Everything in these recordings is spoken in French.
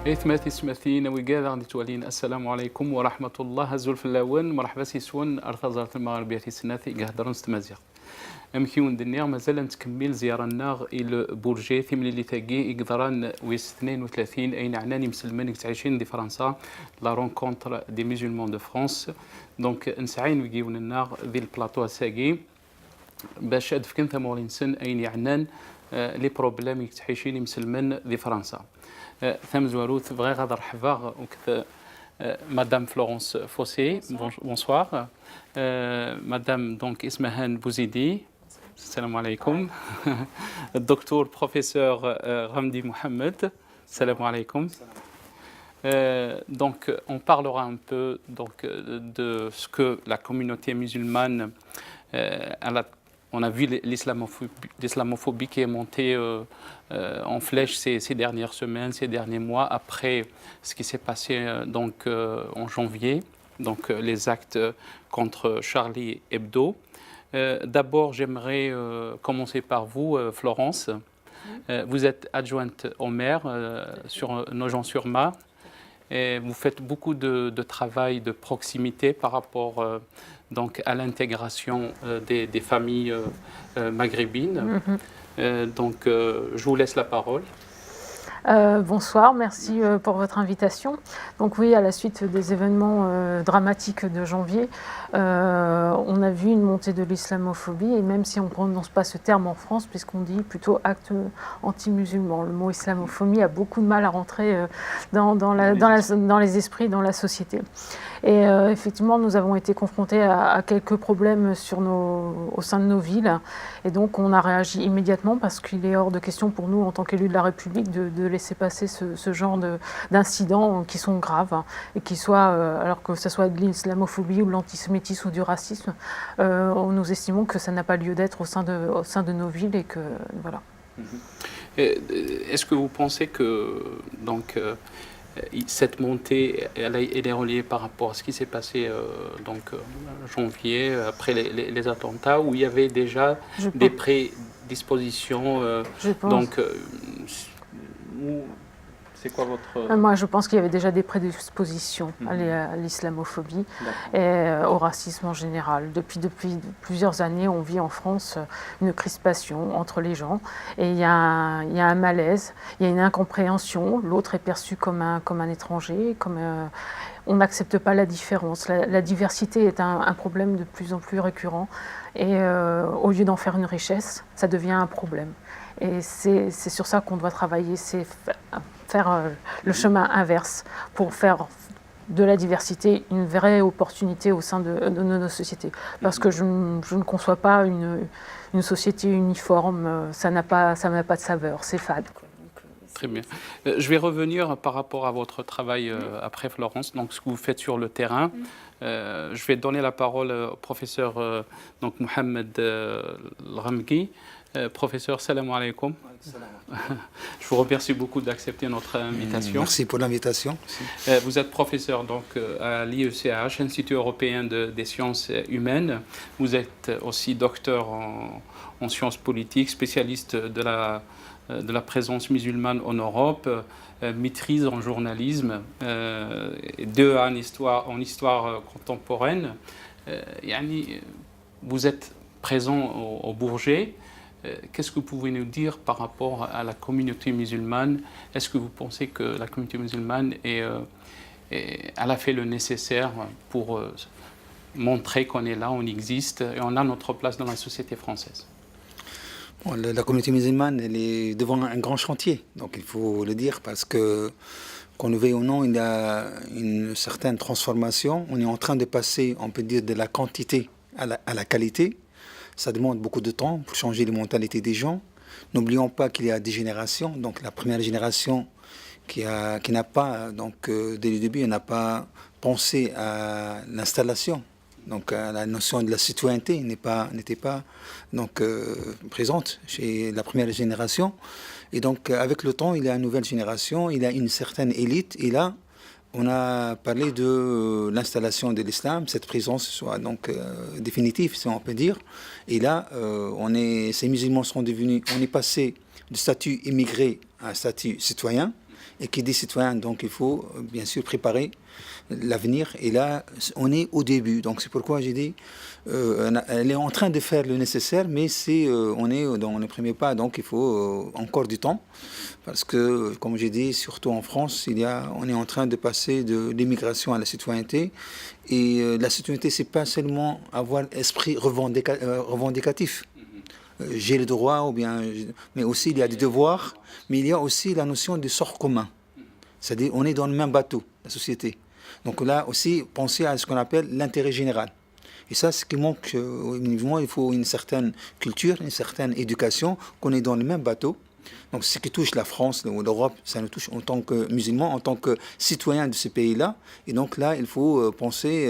إثماتي سماثين وقال غادي تولين السلام عليكم ورحمة الله هزول في اللون مرحبا سيسون أرثازارة المغربية سناثي قهدرون ستمازيغ أمكيون دنيا مازال نتكمل زيارنا إلى بورجي ثملي اللي تاقي يقدران ويس 32 أين عناني مسلمان تعيشين دي فرنسا لا رونكونتر دي ميزولمون دو فرانس دونك نسعين ويجيون النار ذي البلاطو الساقي باش أدفكن ثمورين سن أين يعنان لي بروبليم يتعيشين مسلمان دي فرنسا ثم زواروث بغي غادر حفاغ وكذا Madame Florence Fossé, bonsoir. Madame donc Ismahan Bouzidi, salam alaikum. Docteur professeur Ramdi Mohamed, salam alaikum. Donc on parlera un peu donc, de ce que la communauté musulmane on a vu l'islamophobie qui est montée en flèche ces dernières semaines, ces derniers mois, après ce qui s'est passé donc, en janvier, donc les actes contre Charlie Hebdo. D'abord, j'aimerais commencer par vous, Florence. Vous êtes adjointe au maire sur Nogent-sur-Marne. Et vous faites beaucoup de travail de proximité par rapport donc, à l'intégration des familles maghrébines. Donc, je vous laisse la parole. Bonsoir, merci pour votre invitation. Donc oui, à la suite des événements dramatiques de janvier, on a vu une montée de l'islamophobie, et même si on ne prononce pas ce terme en France, puisqu'on dit plutôt acte anti-musulman. Le mot islamophobie a beaucoup de mal à rentrer dans les esprits, dans la société. Et effectivement, nous avons été confrontés à quelques problèmes au sein de nos villes, et donc on a réagi immédiatement parce qu'il est hors de question pour nous, en tant qu'élus de la République, de laisser passer ce genre d'incidents qui sont graves et qui soient, alors que ce soit de l'islamophobie ou de l'antisémitisme ou du racisme, nous estimons que ça n'a pas lieu d'être au sein de nos villes et que voilà. Est-ce que vous pensez que donc cette montée, elle est reliée par rapport à ce qui s'est passé donc janvier après les attentats, où il y avait déjà des prédispositions donc c'est quoi votre... Moi, je pense qu'il y avait déjà des prédispositions à l'islamophobie et au racisme en général. Depuis plusieurs années, on vit en France une crispation entre les gens et il y a un malaise, il y a une incompréhension. L'autre est perçu comme un étranger, on n'accepte pas la différence. La diversité est un problème de plus en plus récurrent et au lieu d'en faire une richesse, ça devient un problème. Et c'est sur ça qu'on doit travailler, c'est faire le chemin inverse pour faire de la diversité une vraie opportunité au sein de nos sociétés. Parce que je ne conçois pas une société uniforme, ça n'a pas de saveur, c'est fade. Très bien. Je vais revenir par rapport à votre travail après Florence, donc ce que vous faites sur le terrain. Je vais donner la parole au professeur donc Mohamed Ramgi. Professeur, salam alaikum. Je vous remercie beaucoup d'accepter notre invitation. Merci pour l'invitation. Vous êtes professeur donc, à l'IECH, Institut européen des sciences humaines. Vous êtes aussi docteur en sciences politiques, spécialiste de la présence musulmane en Europe, maîtrise en journalisme, deux en histoire contemporaine. Vous êtes présent au Bourget. Qu'est-ce que vous pouvez nous dire par rapport à la communauté musulmane? Est-ce que vous pensez que la communauté musulmane elle a fait le nécessaire pour montrer qu'on est là, on existe et on a notre place dans la société française? Bon, la communauté musulmane, elle est devant un grand chantier, donc il faut le dire, parce que, qu'on le veuille ou non, il y a une certaine transformation. On est en train de passer, on peut dire, de la quantité à la qualité. Ça demande beaucoup de temps pour changer les mentalités des gens. N'oublions pas qu'il y a des générations. Donc la première génération qui n'a pas, donc dès le début, n'a pas pensé à l'installation. Donc la notion de la citoyenneté n'était pas donc, présente chez la première génération. Et donc avec le temps, il y a une nouvelle génération, il y a une certaine élite. Et là, on a parlé de l'installation de l'islam, cette présence soit donc définitive, si on peut dire. Et là, ces musulmans sont devenus, on est passé du statut immigré à un statut citoyen. Et qui dit citoyen, donc il faut bien sûr préparer l'avenir. Et là, on est au début. Donc c'est pourquoi j'ai dit, elle est en train de faire le nécessaire, mais on est dans les premiers pas, donc il faut encore du temps. Parce que, comme j'ai dit, surtout en France, on est en train de passer de l'immigration à la citoyenneté. Et la citoyenneté, c'est pas seulement avoir l'esprit revendicatif. J'ai le droit, mais aussi il y a des devoirs, mais il y a aussi la notion du sort commun. C'est-à-dire on est dans le même bateau, la société. Donc là aussi, penser à ce qu'on appelle l'intérêt général. Et ça, ce qui manque au mouvement, il faut une certaine culture, une certaine éducation, qu'on est dans le même bateau. Donc ce qui touche la France ou l'Europe, ça nous touche en tant que musulmans, en tant que citoyens de ces pays-là. Et donc là, il faut penser,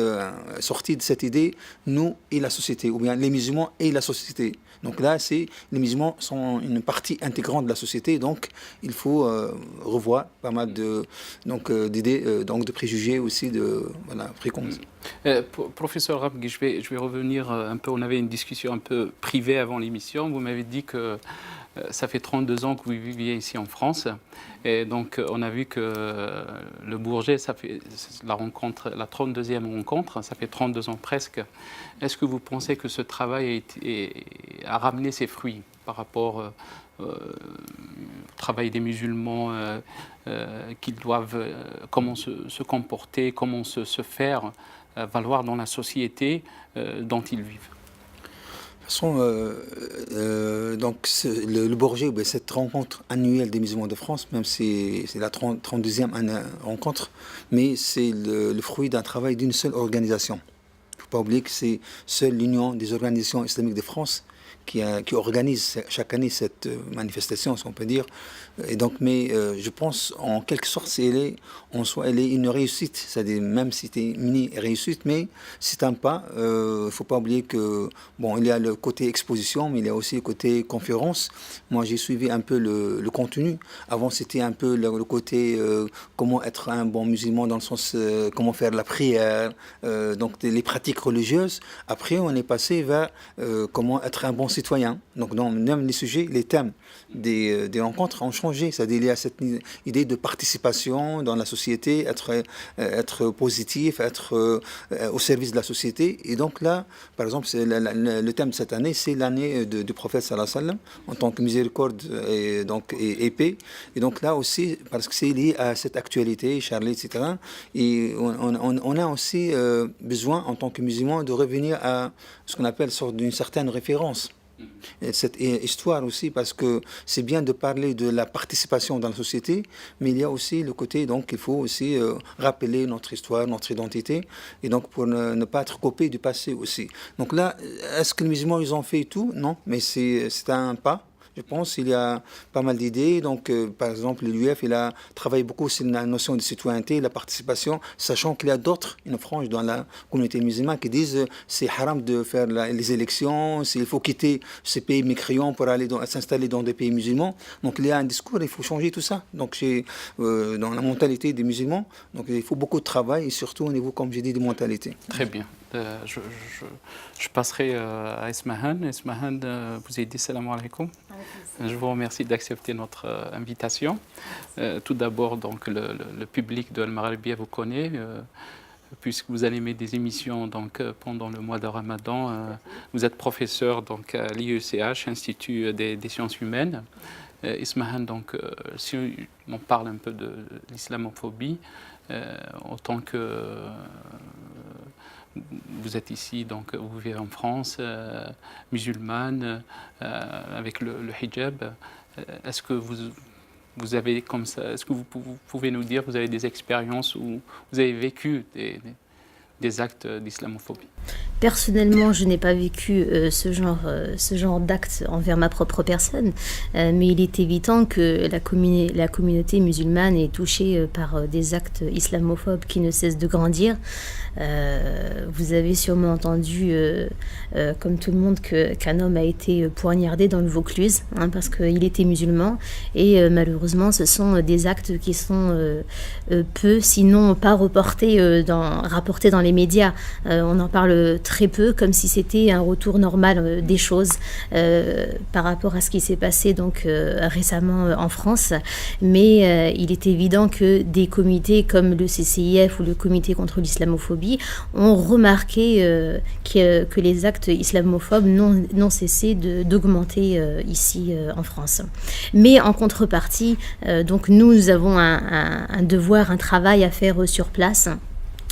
sortir de cette idée, nous et la société, ou bien les musulmans et la société. Donc là, les musulmans sont une partie intégrante de la société, donc il faut revoir pas mal d'idées, donc de préjugés aussi, préconçus. Professeur Rabgui, je vais revenir un peu, on avait une discussion un peu privée avant l'émission, vous m'avez dit que ça fait 32 ans que vous viviez ici en France, et donc on a vu que le Bourget, ça fait la 32e rencontre, ça fait 32 ans presque. Est-ce que vous pensez que ce travail a ramené ses fruits par rapport au travail des musulmans, qu'ils doivent, comment se comporter, comment se faire valoir dans la société dont ils vivent? De toute façon, donc le Bourget, cette rencontre annuelle des musulmans de France, même si c'est la 32e rencontre, mais c'est le fruit d'un travail d'une seule organisation. Il ne faut pas oublier que c'est seule l'Union des organisations islamiques de France qui organise chaque année cette manifestation, si on peut dire. Et donc, mais je pense, en quelque sorte, elle est une réussite. C'est-à-dire, même si c'est une mini-réussite, mais c'est un pas. Il ne faut pas oublier que, il y a le côté exposition, mais il y a aussi le côté conférence. Moi, j'ai suivi un peu le contenu. Avant, c'était un peu le côté comment être un bon musulman, dans le sens comment faire la prière, donc les pratiques religieuses. Après, on est passé vers comment être un bon citoyen. Donc, même les sujets, les thèmes des rencontres ont changé. C'est-à-dire il y a cette idée de participation dans la société, être positif, être au service de la société. Et donc là, par exemple, le thème de cette année, c'est l'année du prophète sallallahu alayhi wa sallam, en tant que miséricorde et paix. Et donc là aussi, parce que c'est lié à cette actualité, Charlie, etc. Et on a aussi besoin, en tant que musulmans, de revenir à ce qu'on appelle d'une certaine référence. Cette histoire aussi, parce que c'est bien de parler de la participation dans la société, mais il y a aussi le côté, donc il faut aussi rappeler notre histoire, notre identité, et donc pour ne pas être coupé du passé aussi. Donc là, est-ce que les musulmans, ils ont fait tout? Non, mais c'est un pas. Je pense qu'il y a pas mal d'idées. Donc, par exemple, l'UF, il a travaillé beaucoup sur la notion de citoyenneté, la participation, sachant qu'il y a d'autres, une frange dans la communauté musulmane qui disent c'est haram de faire les élections, il faut quitter ces pays mécréants pour aller s'installer dans des pays musulmans. Donc, il y a un discours, il faut changer tout ça. Donc, dans la mentalité des musulmans, donc il faut beaucoup de travail et surtout au niveau, comme j'ai dit, de mentalité. Très bien. Je passerai à Esmahan. Esmahan, vous avez dit salam alaikum. Je vous remercie d'accepter notre invitation. Tout d'abord, donc, le public de Al-Maghribiya vous connaît, puisque vous animez des émissions donc, pendant le mois de Ramadan. Vous êtes professeur donc, à l'IECH, Institut des sciences humaines. Esmahan, donc, si on parle un peu de l'islamophobie, en tant que... vous êtes ici, donc vous vivez en France, musulmane, avec le hijab. Est-ce que vous avez comme ça, est-ce que vous pouvez nous dire, vous avez des expériences où vous avez vécu des actes d'islamophobie? Personnellement, je n'ai pas vécu ce genre d'acte envers ma propre personne, mais il est évident que la communauté musulmane est touchée par des actes islamophobes qui ne cessent de grandir. Vous avez sûrement entendu, comme tout le monde, qu'un homme a été poignardé dans le Vaucluse, parce qu'il était musulman, et malheureusement, ce sont des actes qui sont peu, sinon pas rapportés dans les médias. On en parle très peu, comme si c'était un retour normal des choses par rapport à ce qui s'est passé donc récemment en France. Mais il est évident que des comités comme le CCIF ou le Comité contre l'islamophobie ont remarqué que les actes islamophobes n'ont cessé d'augmenter ici en France. Mais en contrepartie, donc nous avons un devoir, un travail à faire sur place,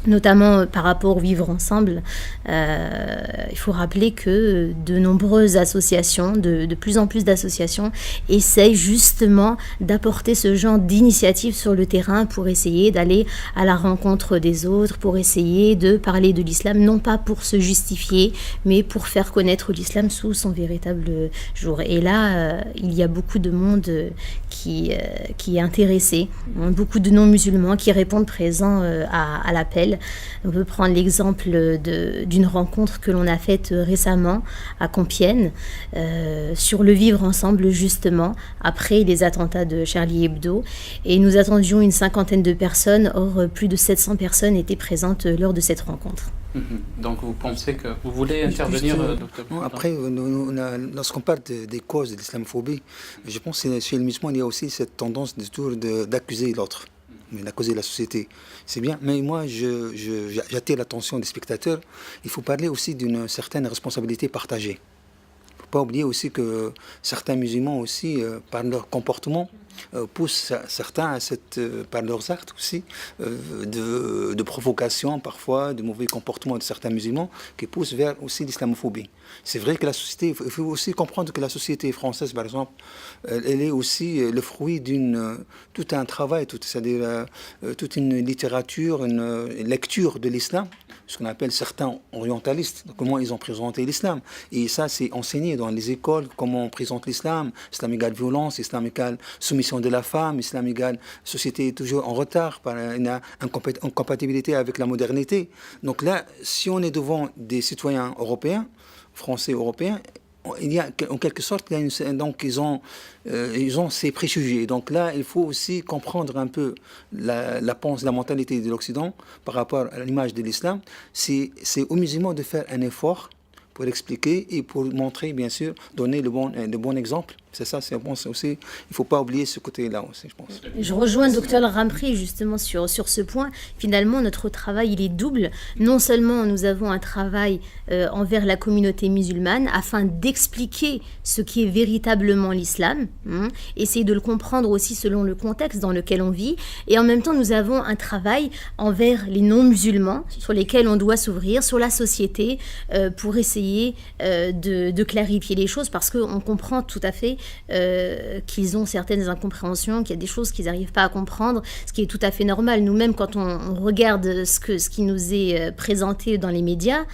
notamment par rapport au vivre ensemble. Il faut rappeler que de nombreuses associations, de plus en plus d'associations, essayent justement d'apporter ce genre d'initiative sur le terrain pour essayer d'aller à la rencontre des autres, pour essayer de parler de l'islam, non pas pour se justifier, mais pour faire connaître l'islam sous son véritable jour. Et là, il y a beaucoup de monde qui est intéressé, beaucoup de non-musulmans qui répondent présents à l'appel. On peut prendre l'exemple d'une rencontre que l'on a faite récemment à Compiègne sur le vivre ensemble justement après les attentats de Charlie Hebdo, et nous attendions une 50aine de personnes, or plus de 700 personnes étaient présentes lors de cette rencontre. Donc vous pensez que vous voulez intervenir, docteur? Après, lorsqu'on parle des causes de l'islamophobie, je pense que chez les musulmans, il y a aussi cette tendance d'accuser l'autre, d'accuser la société. C'est bien, mais moi, j'attire l'attention des spectateurs. Il faut parler aussi d'une certaine responsabilité partagée. Il ne faut pas oublier aussi que certains musulmans aussi, par leur comportement, poussent certains par leurs actes aussi, de provocation parfois, de mauvais comportements de certains musulmans, qui poussent vers aussi l'islamophobie. C'est vrai que la société, il faut aussi comprendre que la société française, par exemple, elle est aussi le fruit tout un travail, c'est-à-dire toute une littérature, une lecture de l'islam, ce qu'on appelle certains orientalistes, comment ils ont présenté l'islam. Et ça, c'est enseigné dans les écoles, comment on présente l'islam. Islam égale violence, islam égale soumission de la femme, islam égale société toujours en retard, une incompatibilité avec la modernité. Donc là, si on est devant des citoyens européens, français européens, il y a en quelque sorte, donc ils ont ces préjugés. Donc là, il faut aussi comprendre un peu la mentalité de l'Occident par rapport à l'image de l'islam. C'est aux musulmans de faire un effort pour expliquer et pour montrer, bien sûr, donner le bon exemple. C'est ça, je pense aussi, il ne faut pas oublier ce côté-là aussi, je pense. Je rejoins le docteur Rampri justement sur ce point. Finalement, notre travail, il est double. Non seulement nous avons un travail envers la communauté musulmane afin d'expliquer ce qui est véritablement l'islam, essayer de le comprendre aussi selon le contexte dans lequel on vit, et en même temps, nous avons un travail envers les non-musulmans sur lesquels on doit s'ouvrir, sur la société, pour essayer de clarifier les choses, parce qu'on comprend tout à fait qu'ils ont certaines incompréhensions, qu'il y a des choses qu'ils n'arrivent pas à comprendre, ce qui est tout à fait normal. Nous-mêmes, quand on regarde ce qui nous est présenté dans les médias,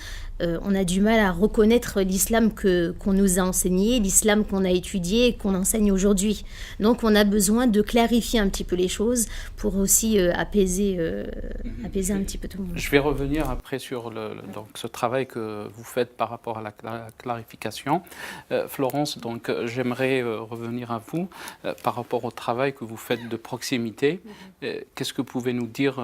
on a du mal à reconnaître l'islam qu'on nous a enseigné, l'islam qu'on a étudié et qu'on enseigne aujourd'hui. Donc on a besoin de clarifier un petit peu les choses pour aussi apaiser un petit peu tout le monde. Je vais revenir après sur donc, ce travail que vous faites par rapport à la clarification. Florence, donc, j'aimerais revenir à vous par rapport au travail que vous faites de proximité. Qu'est-ce que vous pouvez nous dire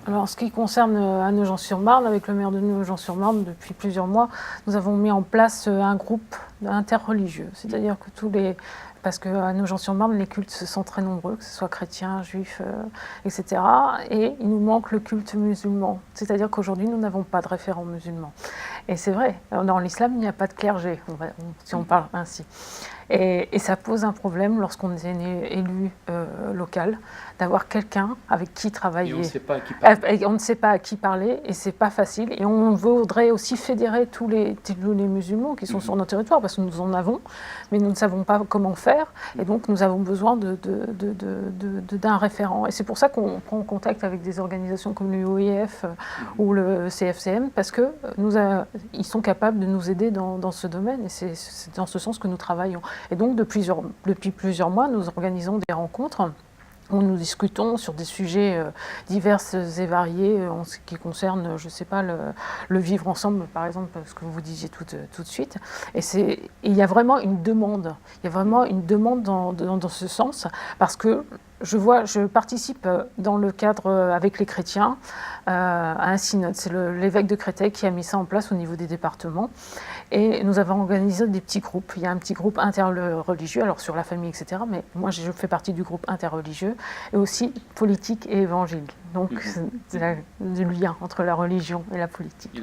Alors, en ce qui concerne à Nogent-sur-Marne, avec le maire de Nogent-sur-Marne, depuis plusieurs mois, nous avons mis en place un groupe interreligieux. C'est-à-dire que parce qu'à Nogent-sur-Marne, les cultes sont très nombreux, que ce soit chrétiens, juifs, etc. Et il nous manque le culte musulman. C'est-à-dire qu'aujourd'hui, nous n'avons pas de référent musulman. Et c'est vrai, dans l'islam, il n'y a pas de clergé, si on parle ainsi. Et ça pose un problème lorsqu'on est élu local, d'avoir quelqu'un avec qui travailler. Et on ne sait pas à qui parler. Et on ne sait pas à qui parler, et c'est pas facile. Et on voudrait aussi fédérer tous les musulmans qui sont sur notre territoire, parce que nous en avons, mais nous ne savons pas comment faire. Et donc nous avons besoin d'un référent. Et c'est pour ça qu'on prend contact avec des organisations comme l'UOIF ou le CFCM, parce que ils sont capables de nous aider dans ce domaine. Et c'est dans ce sens que nous travaillons. Et donc depuis plusieurs mois, nous organisons des rencontres où nous discutons sur des sujets divers et variés en ce qui concerne, je ne sais pas, le vivre ensemble, par exemple, ce que vous disiez tout de suite. Et il y a vraiment une demande. Il y a vraiment une demande dans ce sens, parce que je participe dans le cadre avec les chrétiens à un synode. C'est l'évêque de Créteil qui a mis ça en place au niveau des départements. Et nous avons organisé des petits groupes. Il y a un petit groupe interreligieux, alors sur la famille, etc. Mais moi, je fais partie du groupe interreligieux et aussi politique et évangile. Donc, c'est du lien entre la religion et la politique.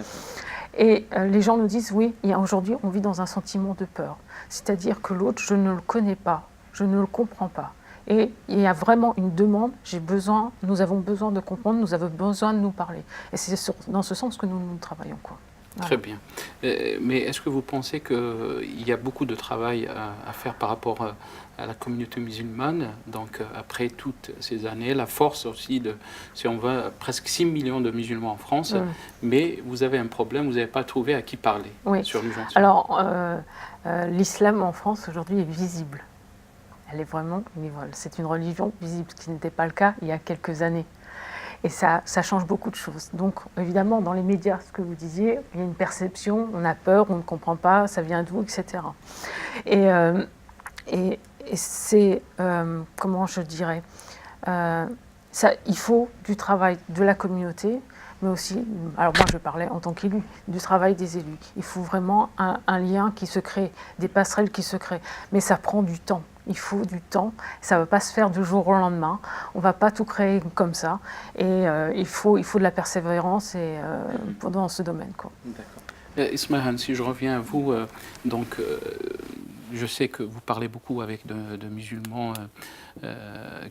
Et les gens nous disent, oui, aujourd'hui, on vit dans un sentiment de peur. C'est-à-dire que l'autre, je ne le connais pas, je ne le comprends pas. Et il y a vraiment une demande, nous avons besoin de comprendre, nous avons besoin de nous parler. Et c'est dans ce sens que nous travaillons, quoi. Voilà. Très bien. Mais est-ce que vous pensez qu'il y a beaucoup de travail à faire par rapport à la communauté musulmane, donc après toutes ces années, la force aussi si on veut, presque 6 millions de musulmans en France, mais vous avez un problème, vous n'avez pas trouvé à qui parler sur l'urgence. Alors, l'islam en France aujourd'hui est visible. Elle est vraiment, c'est une religion visible, ce qui n'était pas le cas il y a quelques années. Et ça change beaucoup de choses. Donc, évidemment, dans les médias, ce que vous disiez, il y a une perception, on a peur, on ne comprend pas, ça vient d'où, etc. Et c'est, comment je dirais, il faut du travail de la communauté, mais aussi, alors moi je parlais en tant qu'élu, du travail des élus. Il faut vraiment un lien qui se crée, des passerelles qui se créent. Mais ça prend du temps. Il faut du temps, ça ne va pas se faire du jour au lendemain, on ne va pas tout créer comme ça, et il faut de la persévérance dans ce domaine, quoi. D'accord. Ismahan, si je reviens à vous, je sais que vous parlez beaucoup avec de musulmans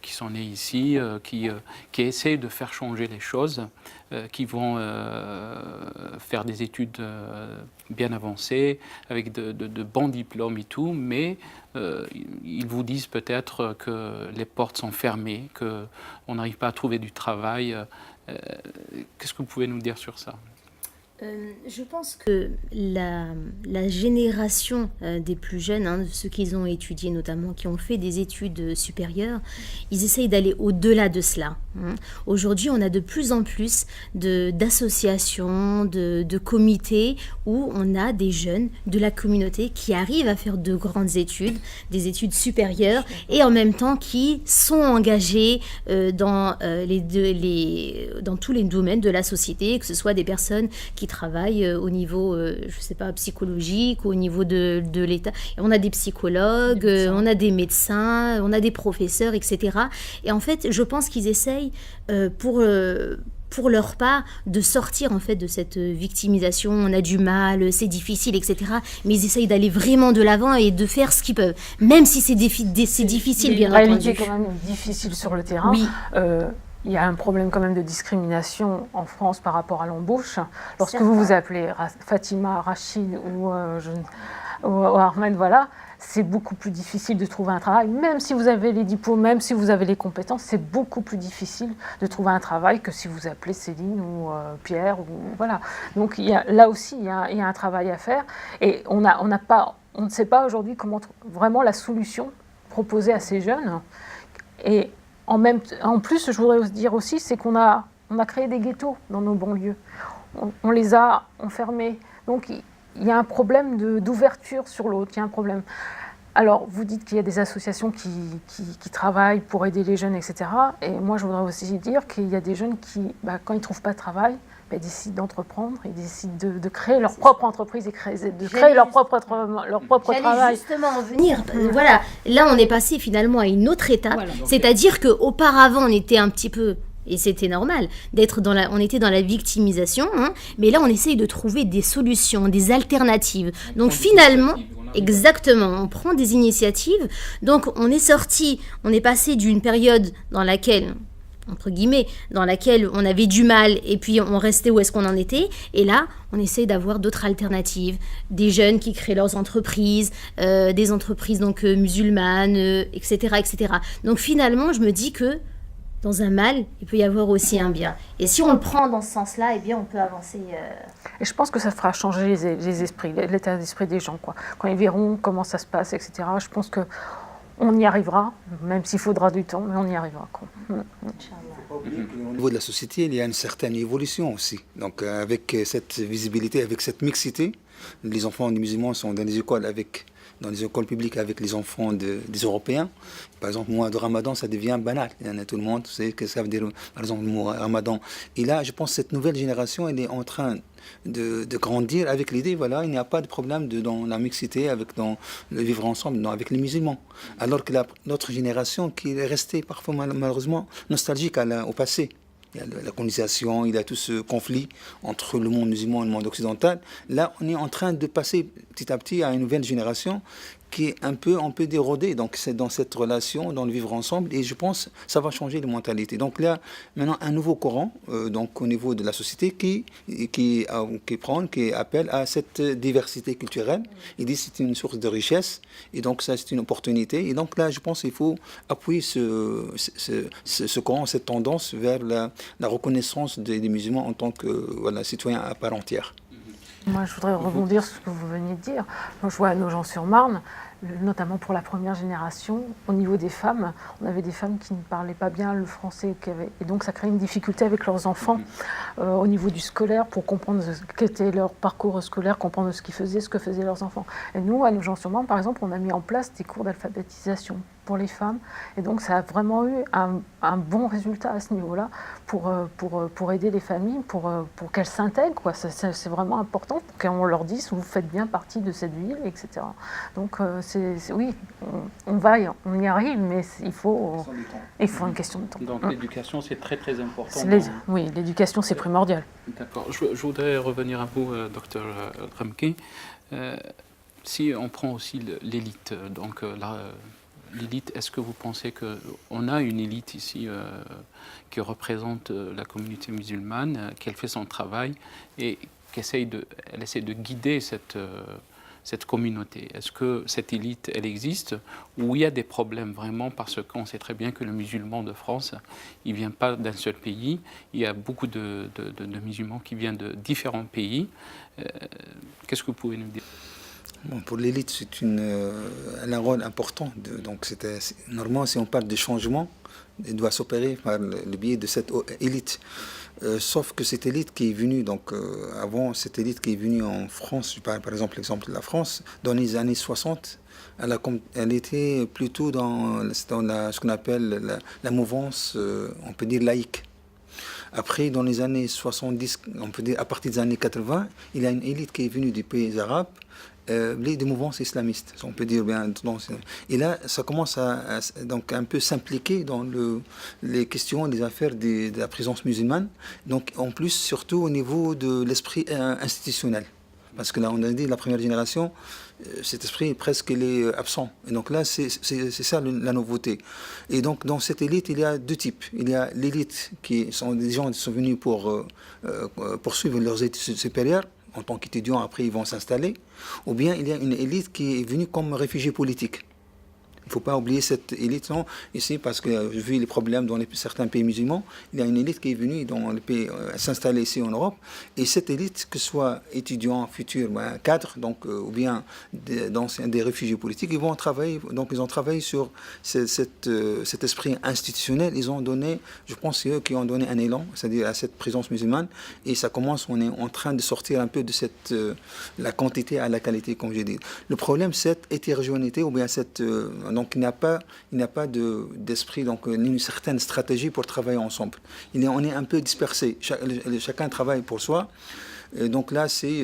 qui sont nés ici, qui essayent de faire changer les choses, qui vont faire des études bien avancées, avec de bons diplômes et tout, mais ils vous disent peut-être que les portes sont fermées, qu'on n'arrive pas à trouver du travail. Qu'est-ce que vous pouvez nous dire sur ça ? Je pense que la génération des plus jeunes, ceux qui ont étudié notamment, qui ont fait des études supérieures, ils essayent d'aller au-delà de cela. Aujourd'hui, on a de plus en plus d'associations, de comités où on a des jeunes de la communauté qui arrivent à faire de grandes études, des études supérieures, et en même temps qui sont engagés dans tous les domaines de la société, que ce soit des personnes qui travaillent au niveau, je sais pas, psychologique, au niveau de l'État. On a des psychologues, on a des médecins, on a des professeurs, etc. Et en fait, je pense qu'ils essayent pour leur part, de sortir en fait de cette victimisation, on a du mal, c'est difficile, etc. Mais ils essayent d'aller vraiment de l'avant et de faire ce qu'ils peuvent, même si c'est difficile, bien entendu. La réalité est quand même difficile sur le terrain. Oui. Il y a un problème quand même de discrimination en France par rapport à l'embauche. Lorsque vous vous appelez Fatima, Rachid ou Ahmed, voilà, c'est beaucoup plus difficile de trouver un travail. Même si vous avez les diplômes, même si vous avez les compétences, c'est beaucoup plus difficile de trouver un travail que si vous appelez Céline ou Pierre. Voilà. Donc là aussi, il y a un travail à faire. Et on ne sait pas aujourd'hui comment vraiment la solution proposée à ces jeunes. Et en plus, je voudrais dire aussi, c'est qu'on a créé des ghettos dans nos banlieues. On les a enfermés. Donc, il y a un problème d'ouverture sur l'autre. Il y a un problème. Alors, vous dites qu'il y a des associations qui travaillent pour aider les jeunes, etc. Et moi, je voudrais aussi dire qu'il y a des jeunes qui, quand ils ne trouvent pas de travail, décident d'entreprendre, ils décident de créer leur propre entreprise et de créer leur propre travail. J'allais justement en venir. Voilà, là on est passé finalement à une autre étape, voilà. C'est-à-dire qu'auparavant on était un petit peu, et c'était normal, on était dans la victimisation, mais là on essaye de trouver des solutions, des alternatives. Donc finalement, exactement, on prend des initiatives, donc on est passé d'une période dans laquelle, entre guillemets, dans laquelle on avait du mal et puis on restait où est-ce qu'on en était. Et là, on essaie d'avoir d'autres alternatives. Des jeunes qui créent leurs entreprises, des entreprises donc musulmanes, etc., etc. Donc finalement, je me dis que dans un mal, il peut y avoir aussi un bien. Et si on le prend dans ce sens-là, eh bien, on peut avancer. Et je pense que ça fera changer les esprits, l'état d'esprit des gens, quoi. Quand ils verront comment ça se passe, etc., je pense que on y arrivera, même s'il faudra du temps, mais on y arrivera. Quoi. Au niveau de la société, il y a une certaine évolution aussi. Donc avec cette visibilité, avec cette mixité, les enfants des musulmans sont dans les écoles publiques avec les enfants des Européens. Par exemple, le mois de Ramadan, ça devient banal. Tout le monde sait ce que ça veut dire, par exemple, le mois de Ramadan. Et là, je pense que cette nouvelle génération, elle est en train de grandir avec l'idée, voilà, il n'y a pas de problème dans la mixité, dans le vivre ensemble, avec les musulmans. Alors que notre génération qui est restée parfois malheureusement nostalgique au passé. Il y a la colonisation, il y a tout ce conflit entre le monde musulman et le monde occidental. Là, on est en train de passer petit à petit à une nouvelle génération qui est un peu dérodée. Donc, c'est dans cette relation, dans le vivre ensemble. Et je pense que ça va changer les mentalités. Donc là, maintenant, un nouveau courant, donc au niveau de la société, qui appelle à cette diversité culturelle. Il dit que c'est une source de richesse. Et donc, ça, c'est une opportunité. Et donc là, je pense qu'il faut appuyer ce courant, cette tendance vers la reconnaissance des musulmans en tant que citoyens à part entière. Moi, je voudrais rebondir sur ce que vous veniez de dire. Moi, je vois à Nogent-sur-Marne, notamment pour la première génération, au niveau des femmes, on avait des femmes qui ne parlaient pas bien le français, et donc ça crée une difficulté avec leurs enfants au niveau du scolaire, pour comprendre quel était leur parcours scolaire, comprendre ce que faisaient leurs enfants. Et nous, à Nogent-sur-Marne, par exemple, on a mis en place des cours d'alphabétisation pour les femmes, et donc ça a vraiment eu un bon résultat à ce niveau-là pour aider les familles, pour qu'elles s'intègrent. C'est vraiment important qu'on leur dise vous faites bien partie de cette ville, etc. Donc oui, on y arrive, mais il faut une question de temps. Donc l'éducation, c'est très très important. Oui, l'éducation, c'est primordial. D'accord. Je voudrais revenir à vous, docteur Ramki. Si on prend aussi l'élite, donc l'élite, est-ce que vous pensez qu'on a une élite ici qui représente la communauté musulmane, qu'elle fait son travail et elle essaie de guider cette communauté? Est-ce que cette élite, elle existe, ou il y a des problèmes vraiment, parce qu'on sait très bien que le musulman de France, il ne vient pas d'un seul pays, il y a beaucoup de musulmans qui viennent de différents pays. Qu'est-ce que vous pouvez nous dire? Bon, pour l'élite, elle a un rôle important. Donc normalement, si on parle de changement, il doit s'opérer par le biais de cette élite. Sauf que cette élite qui est venue, avant, cette élite qui est venue en France, je parle par exemple l'exemple de la France, dans les années 60, elle était plutôt dans ce qu'on appelle la mouvance, on peut dire laïque. Après, dans les années 70, on peut dire à partir des années 80, il y a une élite qui est venue des pays arabes, des mouvances islamistes, on peut dire bien. Et là, ça commence à donc un peu s'impliquer dans les questions, les affaires de la présence musulmane. Donc, en plus, surtout au niveau de l'esprit institutionnel. Parce que là, on a dit, la première génération, cet esprit, presque, il est absent. Et donc là, c'est ça la nouveauté. Et donc, dans cette élite, il y a deux types. Il y a l'élite qui sont des gens qui sont venus pour poursuivre leurs études supérieures. En tant qu'étudiants, après, ils vont s'installer. Ou bien, il y a une élite qui est venue comme réfugiés politiques. Il ne faut pas oublier cette élite ici, parce que vu les problèmes dans certains pays musulmans, il y a une élite qui est venue dans les pays s'installer ici en Europe. Et cette élite, que ce soit étudiants, futurs, cadres, ou bien des réfugiés politiques, ils vont travailler. Donc ils ont travaillé sur cet esprit institutionnel. Ils ont donné, je pense, c'est eux qui ont donné un élan, c'est-à-dire à cette présence musulmane. Et ça commence, on est en train de sortir un peu de la quantité à la qualité, comme j'ai dit. Le problème, c'est cette hétérogénéité, ou bien donc il n'y a pas d'esprit, donc une certaine stratégie pour travailler ensemble. On est un peu dispersé. Chacun travaille pour soi. Et donc là, c'est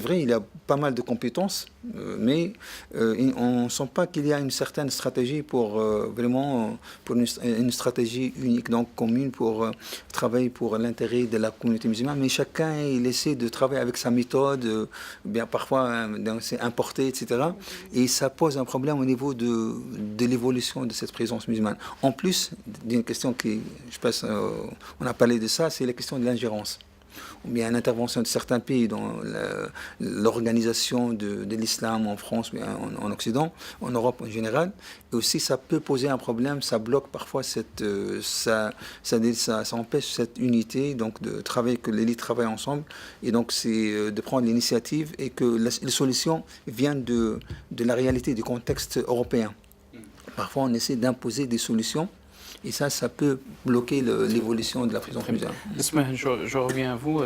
vrai, il y a pas mal de compétences, mais on ne sent pas qu'il y a une certaine stratégie pour une stratégie unique, donc commune, pour travailler pour l'intérêt de la communauté musulmane. Mais chacun, il essaie de travailler avec sa méthode, bien parfois c'est importé, etc. Et ça pose un problème au niveau de l'évolution de cette présence musulmane. En plus d'une question qui, je pense, on a parlé de ça, c'est la question de l'ingérence, ou bien l'intervention de certains pays dans l'organisation de l'islam en France, mais en Occident, en Europe en général. Et aussi, ça peut poser un problème, ça bloque parfois ça empêche cette unité, donc de travailler, que l'élite travaille ensemble. Et donc, c'est de prendre l'initiative et que les solutions viennent de la réalité, du contexte européen. parfois on essaie d'imposer des solutions. Et ça peut bloquer l'évolution de la présence musulmane. Je reviens à vous.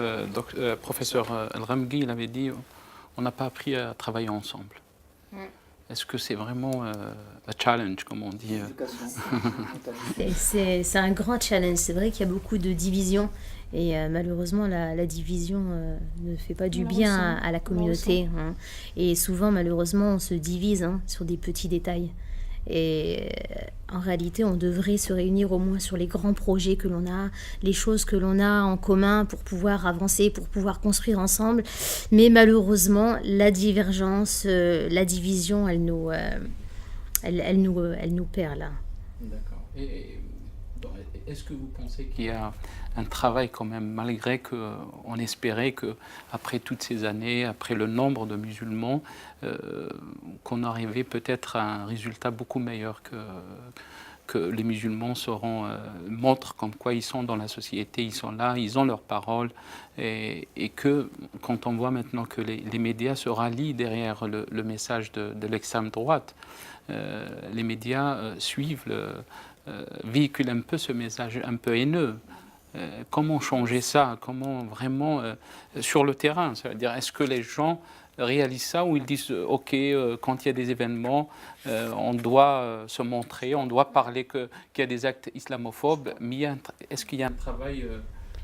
Professeur El-Ghamdi, il avait dit on n'a pas appris à travailler ensemble. Est-ce que c'est vraiment un challenge, comme on dit C'est un grand challenge. C'est vrai qu'il y a beaucoup de divisions. Et malheureusement, la division ne fait pas du bien à la communauté. Hein. Et souvent, malheureusement, on se divise sur des petits détails. Et en réalité, on devrait se réunir au moins sur les grands projets que l'on a, les choses que l'on a en commun pour pouvoir avancer, pour pouvoir construire ensemble. Mais malheureusement, la divergence, la division, elle nous perd là. D'accord. Est-ce que vous pensez qu'il y a un travail quand même, malgré qu'on espérait qu'après toutes ces années, après le nombre de musulmans, qu'on arrivait peut-être à un résultat beaucoup meilleur, que les musulmans montrent comme quoi ils sont dans la société, ils sont là, ils ont leur parole, et que quand on voit maintenant que les médias se rallient derrière le message de l'extrême droite, les médias suivent véhicule un peu ce message un peu haineux. Comment changer ça? Comment vraiment, sur le terrain, c'est-à-dire, est-ce que les gens réalisent ça ou ils disent ok, quand il y a des événements, on doit se montrer, on doit parler qu'il y a des actes islamophobes, mais est-ce qu'il y a un travail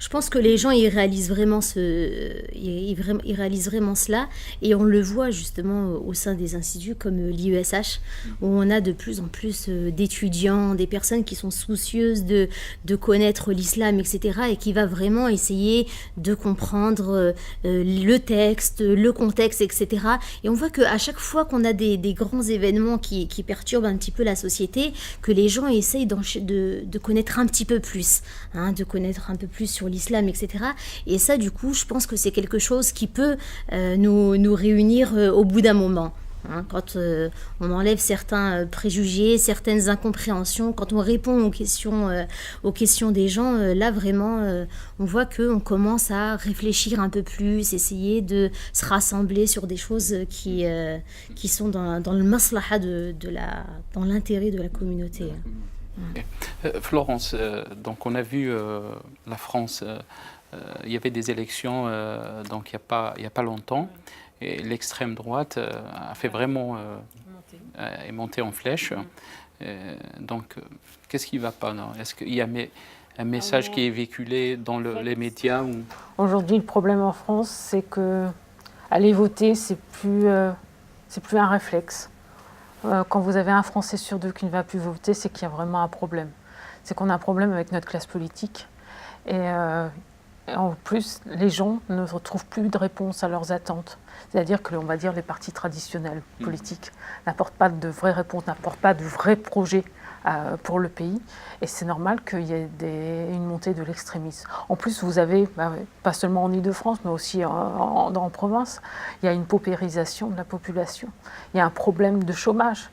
Je pense que les gens, ils réalisent vraiment cela, et on le voit justement au sein des instituts comme l'IESH, où on a de plus en plus d'étudiants, des personnes qui sont soucieuses de connaître l'islam, etc., et qui va vraiment essayer de comprendre le texte, le contexte, etc. Et on voit qu'à chaque fois qu'on a des grands événements qui perturbent un petit peu la société, que les gens essayent de connaître un petit peu plus, de connaître un peu plus sur l'islam, etc. Et ça, du coup, je pense que c'est quelque chose qui peut nous réunir au bout d'un moment. Quand on enlève certains préjugés, certaines incompréhensions, quand on répond aux questions des gens, là vraiment, on voit qu'on commence à réfléchir un peu plus, essayer de se rassembler sur des choses qui sont dans le maslaha, dans l'intérêt de la communauté. Florence, donc on a vu la France, il y avait des élections donc il n'y a pas longtemps, et l'extrême droite a fait vraiment est montée en flèche. Donc qu'est-ce qui ne va pas? Est-ce qu'il y a un message qui est véhiculé dans les médias ou... Aujourd'hui, le problème en France, c'est que aller voter, c'est plus un réflexe. Quand vous avez un Français sur deux qui ne va plus voter, c'est qu'il y a vraiment un problème. C'est qu'on a un problème avec notre classe politique. Et en plus, les gens ne retrouvent plus de réponse à leurs attentes. C'est-à-dire que, on va dire, les partis traditionnels politiques n'apportent pas de vraies réponses, n'apportent pas de vrais projets pour le pays. Et c'est normal qu'il y ait une montée de l'extrémisme. En plus, vous avez, pas seulement en Île-de-France, mais aussi en province, il y a une paupérisation de la population. Il y a un problème de chômage.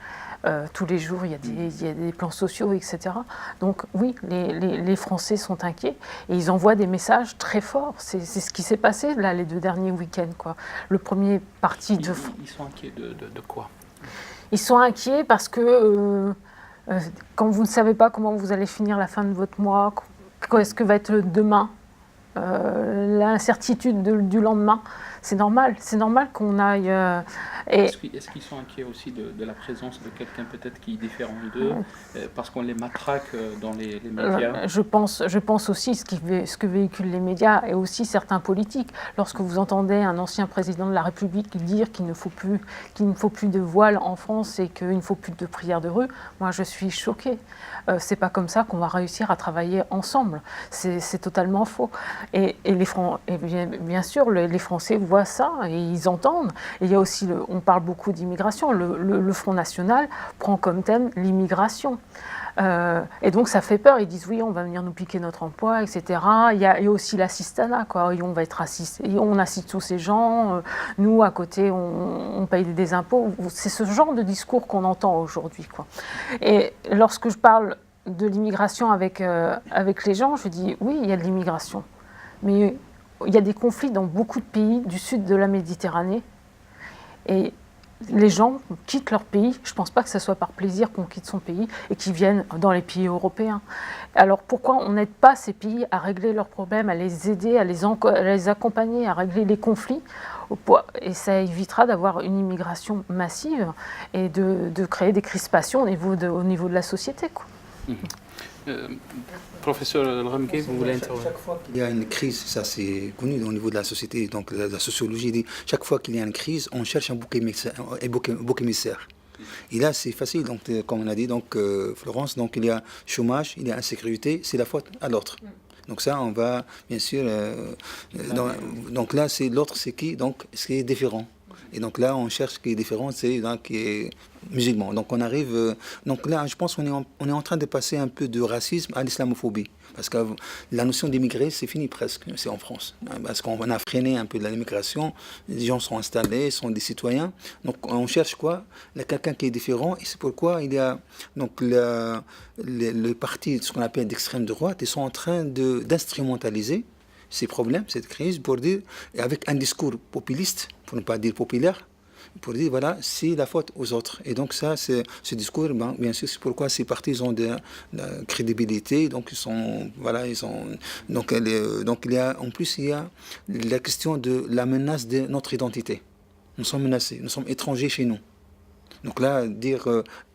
Tous les jours, il y a des plans sociaux, etc. Donc oui, les Français sont inquiets et ils envoient des messages très forts. C'est ce qui s'est passé là les 2 derniers week-ends, quoi. Le premier parti de... Ils sont inquiets de quoi? Ils sont inquiets parce que quand vous ne savez pas comment vous allez finir la fin de votre mois, qu'est-ce que va être demain, l'incertitude du lendemain, c'est normal qu'on aille... Est-ce qu'ils sont inquiets aussi de la présence de quelqu'un peut-être qui est différent d'eux, parce qu'on les matraque dans les médias? Je pense aussi ce que véhiculent les médias et aussi certains politiques. Lorsque vous entendez un ancien président de la République dire qu'il ne faut plus de voile en France et qu'il ne faut plus de prières de rue, moi je suis choquée. C'est pas comme ça qu'on va réussir à travailler ensemble. C'est totalement faux. Et bien sûr, les Français voient ça et ils entendent. Et il y a aussi, on parle beaucoup d'immigration. Le Front National prend comme thème l'immigration. Et donc ça fait peur. Ils disent oui, on va venir nous piquer notre emploi, etc. Il y a aussi l'assistanat, quoi. Et on va être assisté. On assiste tous ces gens. Nous, à côté, on paye des impôts. C'est ce genre de discours qu'on entend aujourd'hui, quoi. Et lorsque je parle de l'immigration avec les gens, je dis oui, il y a de l'immigration. Mais il y a des conflits dans beaucoup de pays du sud de la Méditerranée. Et les gens quittent leur pays. Je ne pense pas que ce soit par plaisir qu'on quitte son pays et qu'ils viennent dans les pays européens. Alors pourquoi on n'aide pas ces pays à régler leurs problèmes, à les aider, à les accompagner, à régler les conflits? Et ça évitera d'avoir une immigration massive et de créer des crispations au niveau de la société, quoi. Professeur El-Ghamki, vous voulez intervenir? Chaque fois qu'il y a une crise, ça c'est connu au niveau de la société, donc la sociologie dit, chaque fois qu'il y a une crise, on cherche un bouc émissaire. Et là c'est facile, donc, comme on a dit, donc, Florence, donc, il y a chômage, il y a insécurité, c'est la faute à l'autre. Donc ça, on va, bien sûr, donc là, c'est l'autre, c'est qui? Donc, ce qui est différent. Et donc là, on cherche ce qui est différent, c'est qui est musulman. Donc on arrive, donc là, je pense qu'on est en train de passer un peu de racisme à l'islamophobie. Parce que la notion d'immigré, c'est fini presque, c'est en France. Parce qu'on a freiné un peu de l'immigration, les gens sont installés, sont des citoyens. Donc on cherche quoi? Quelqu'un qui est différent. Et c'est pourquoi il y a donc le parti, ce qu'on appelle d'extrême droite, ils sont en train d'instrumentaliser ces problèmes, cette crise, pour dire, avec un discours populiste, pour ne pas dire populaire, pour dire, voilà, c'est la faute aux autres. Et donc ça, ce discours, bien sûr, c'est pourquoi ces partis ont de la crédibilité, donc donc il y a, en plus, il y a la question de la menace de notre identité. Nous sommes menacés, nous sommes étrangers chez nous. Donc là, dire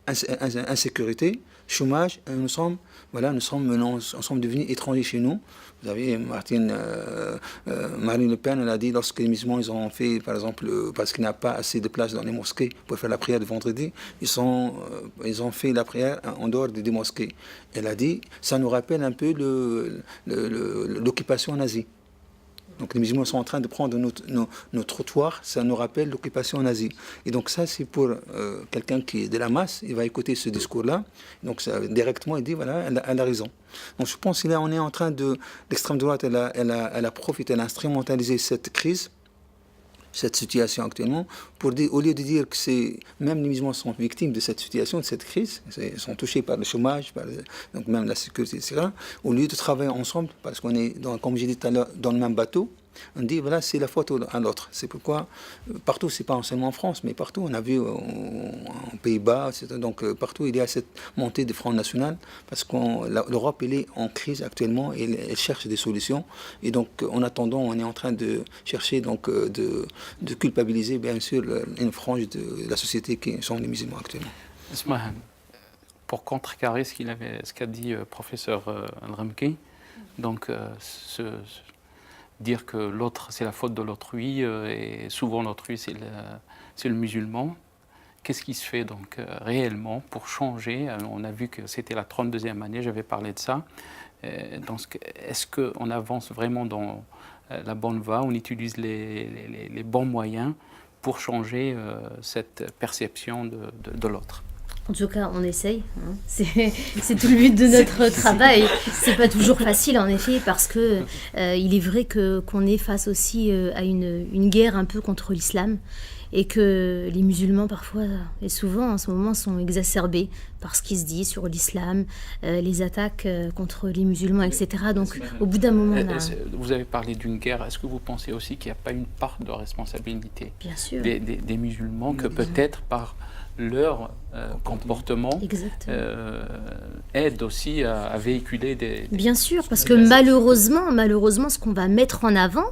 insécurité, chômage, nous sommes devenus étrangers chez nous. Vous savez, Marine Le Pen, elle a dit, lorsque les musulmans, ils ont fait, par exemple, parce qu'il n'y a pas assez de place dans les mosquées pour faire la prière de vendredi, ils ont fait la prière en dehors des mosquées. Elle a dit, ça nous rappelle un peu l'occupation nazie. Donc les musulmans sont en train de prendre nos trottoirs, ça nous rappelle l'occupation nazie. Et donc ça, c'est pour quelqu'un qui est de la masse, il va écouter ce discours-là. Donc ça, directement, il dit, voilà, elle a raison. Donc je pense que là, on est en train l'extrême droite, elle a profité, elle a instrumentalisé cette crise, cette situation actuellement, pour dire, au lieu de dire que même les musulmans sont victimes de cette situation, de cette crise, ils sont touchés par le chômage, donc même la sécurité, etc., au lieu de travailler ensemble, parce qu'on est, comme j'ai dit tout à l'heure, dans le même bateau, on dit, voilà, c'est la faute à l'autre. C'est pourquoi, partout, c'est pas seulement en France, mais partout, on a vu en Pays-Bas, etc., donc partout, il y a cette montée du Front National, parce que l'Europe, elle est en crise actuellement, et elle cherche des solutions, et donc, en attendant, on est en train de chercher, donc, de culpabiliser, bien sûr, une frange de la société qui sont les musulmans actuellement. Ismahan, pour contrecarrer ce qu'a dit professeur El-Ghamki, donc dire que l'autre, c'est la faute de l'autrui, et souvent l'autrui, c'est le musulman. Qu'est-ce qui se fait donc réellement pour changer? On a vu que c'était la 32e année, j'avais parlé de ça. Est-ce qu'on avance vraiment dans la bonne voie? On utilise les bons moyens pour changer cette perception de l'autre? En tout cas, on essaye. Hein. C'est tout le but de notre travail. C'est pas toujours facile, en effet, parce que il est vrai qu'on est face aussi à une guerre un peu contre l'islam, et que les musulmans, parfois et souvent en ce moment, sont exacerbés par ce qui se dit sur l'islam, les attaques contre les musulmans, etc. Donc, au bout d'un moment, vous avez parlé d'une guerre. Est-ce que vous pensez aussi qu'il n'y a pas une part de responsabilité bien sûr. Des musulmans, que peut-être par leur comportement aide aussi à véhiculer des... Bien sûr, parce que malheureusement, ce qu'on va mettre en avant,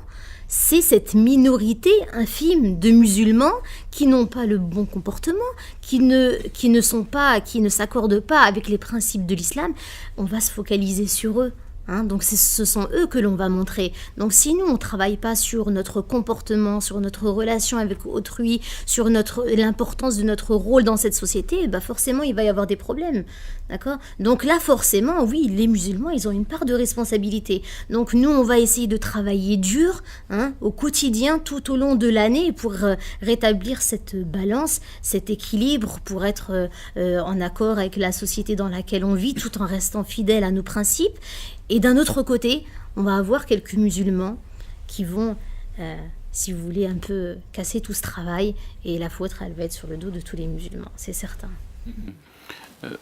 c'est cette minorité infime de musulmans qui n'ont pas le bon comportement, qui ne s'accordent pas avec les principes de l'islam. On va se focaliser sur eux. Hein, donc ce sont eux que l'on va montrer. Donc si nous on ne travaille pas sur notre comportement, sur notre relation avec autrui, sur l'importance de notre rôle dans cette société, bah forcément il va y avoir des problèmes. D'accord ? Donc là forcément, oui, les musulmans ils ont une part de responsabilité. Donc nous on va essayer de travailler dur, hein, au quotidien, tout au long de l'année, pour rétablir cette balance, cet équilibre, pour être en accord avec la société dans laquelle on vit, tout en restant fidèle à nos principes. Et d'un autre côté, on va avoir quelques musulmans qui vont, si vous voulez, un peu casser tout ce travail, et la faute, elle va être sur le dos de tous les musulmans, c'est certain.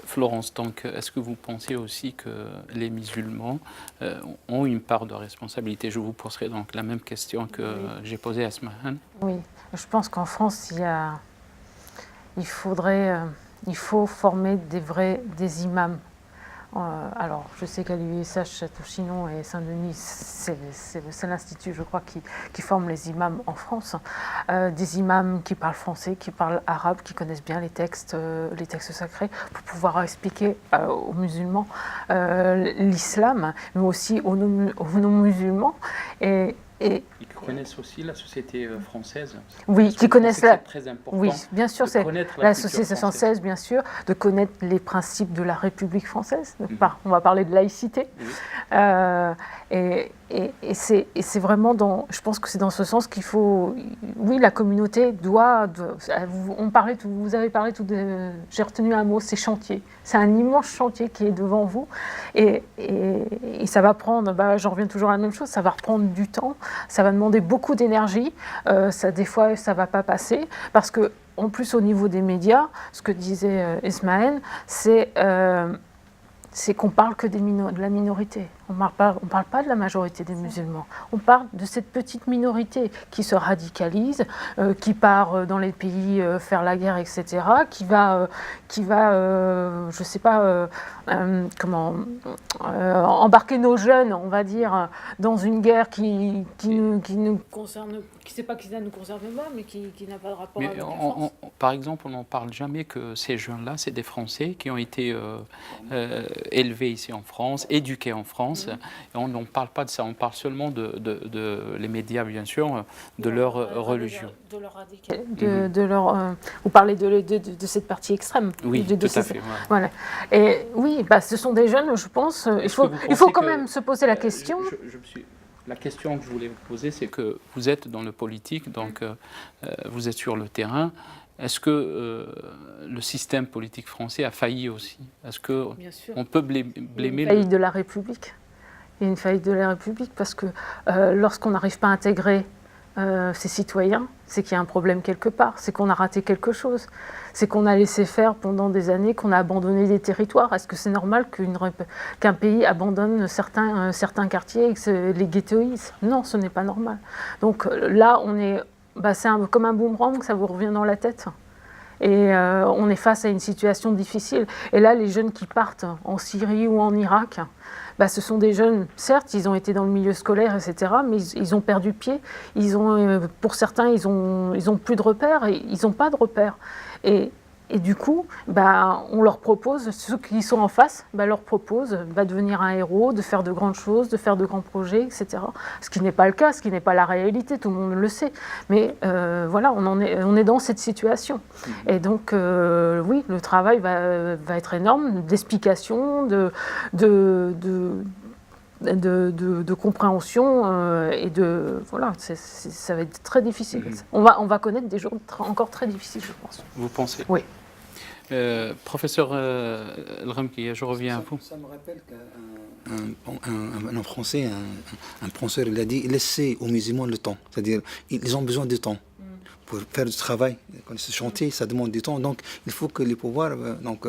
Florence, donc, est-ce que vous pensez aussi que les musulmans ont une part de responsabilité? Je vous poserai donc la même question que j'ai posée à Ismahan. Oui, je pense qu'en France, il y a il faut former des imams. Alors, je sais qu'à l'USH, Château-Chinon et Saint-Denis, c'est l'institut, je crois, qui forme les imams en France. Des imams qui parlent français, qui parlent arabe, qui connaissent bien les textes sacrés, pour pouvoir expliquer aux musulmans l'islam, mais aussi aux non-musulmans. Ils connaissent aussi la société française. Oui, qui connaissent c'est très important. Oui, bien sûr, c'est la société française, bien sûr, de connaître les principes de la République française. On va parler de laïcité. Et c'est vraiment je pense que c'est dans ce sens qu'il faut. Oui, la communauté doit. Vous avez parlé j'ai retenu un mot, c'est chantier. C'est un immense chantier qui est devant vous, et ça va prendre. J'en reviens toujours à la même chose. Ça va reprendre du temps. Ça va demander beaucoup d'énergie. Des fois, ça va pas passer parce que, en plus, au niveau des médias, ce que disait Ismaël, c'est qu'on parle que de la minorité. On ne parle pas de la majorité des musulmans. On parle de cette petite minorité qui se radicalise, qui part dans les pays faire la guerre, etc., qui va je ne sais pas, embarquer nos jeunes, on va dire, dans une guerre qui nous concerne, qui ne sait pas que ça nous concerne pas, mais qui n'a pas de rapport avec la France. Par exemple, on n'en parle jamais que ces jeunes-là, c'est des Français qui ont été élevés ici en France, éduqués en France. Et on n'en parle pas de ça, on parle seulement de les médias, bien sûr, de leur religion. Vous parlez de cette partie extrême. Oui, tout à fait. Voilà. Et oui, ce sont des jeunes, je pense, il faut quand même se poser la question. La question que je voulais vous poser, c'est que vous êtes dans le politique, donc vous êtes sur le terrain. Est-ce que le système politique français a failli aussi? Est-ce qu'on peut blâmer... Il y a une faillite de la République. Il y a une faillite de la République parce que lorsqu'on n'arrive pas à intégrer ses citoyens, c'est qu'il y a un problème quelque part, c'est qu'on a raté quelque chose, c'est qu'on a laissé faire pendant des années, qu'on a abandonné des territoires. Est-ce que c'est normal qu'un pays abandonne certains quartiers et que les ghettoise? Non, ce n'est pas normal. Donc là, c'est comme un boomerang, ça vous revient dans la tête. Et on est face à une situation difficile. Et là, les jeunes qui partent en Syrie ou en Irak, ce sont des jeunes, certes, ils ont été dans le milieu scolaire, etc., mais ils ont perdu pied. Pour certains, ils ont plus de repères, et ils n'ont pas de repères. Et du coup, on leur propose, ceux qui sont en face, leur propose de devenir un héros, de faire de grandes choses, de faire de grands projets, etc. Ce qui n'est pas le cas, ce qui n'est pas la réalité, tout le monde le sait. Mais voilà, on est dans cette situation. Et donc, oui, le travail va être énorme, d'explication, de compréhension et voilà, ça va être très difficile. On va connaître des jours encore très difficiles, je pense. Vous pensez? Oui. Professeur El-Ramki, je reviens à vous. Ça me rappelle qu'un Français, un penseur, il a dit laissez aux musulmans le temps. C'est-à-dire, ils ont besoin de temps pour faire du travail. Quand ce chantier, ça demande du temps. Donc, il faut que les pouvoirs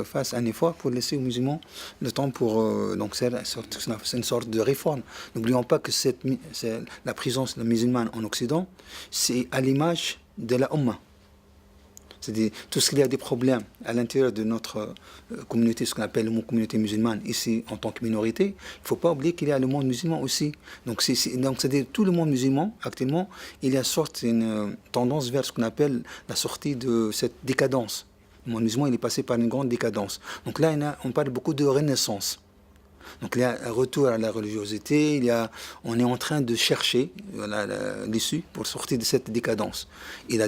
fassent un effort pour laisser aux musulmans le temps pour. C'est une sorte de réforme. N'oublions pas que la présence musulmane en Occident, c'est à l'image de la Ummah. C'est-à-dire, tout ce qu'il y a des problèmes à l'intérieur de notre communauté, ce qu'on appelle la communauté musulmane, ici en tant que minorité, il ne faut pas oublier qu'il y a le monde musulman aussi. Donc, c'est-à-dire, tout le monde musulman, actuellement, il y a une tendance vers ce qu'on appelle la sortie de cette décadence. Le monde musulman, il est passé par une grande décadence. Donc là, on parle beaucoup de renaissance. Donc il y a un retour à la religiosité, on est en train de chercher l'issue pour sortir de cette décadence. Et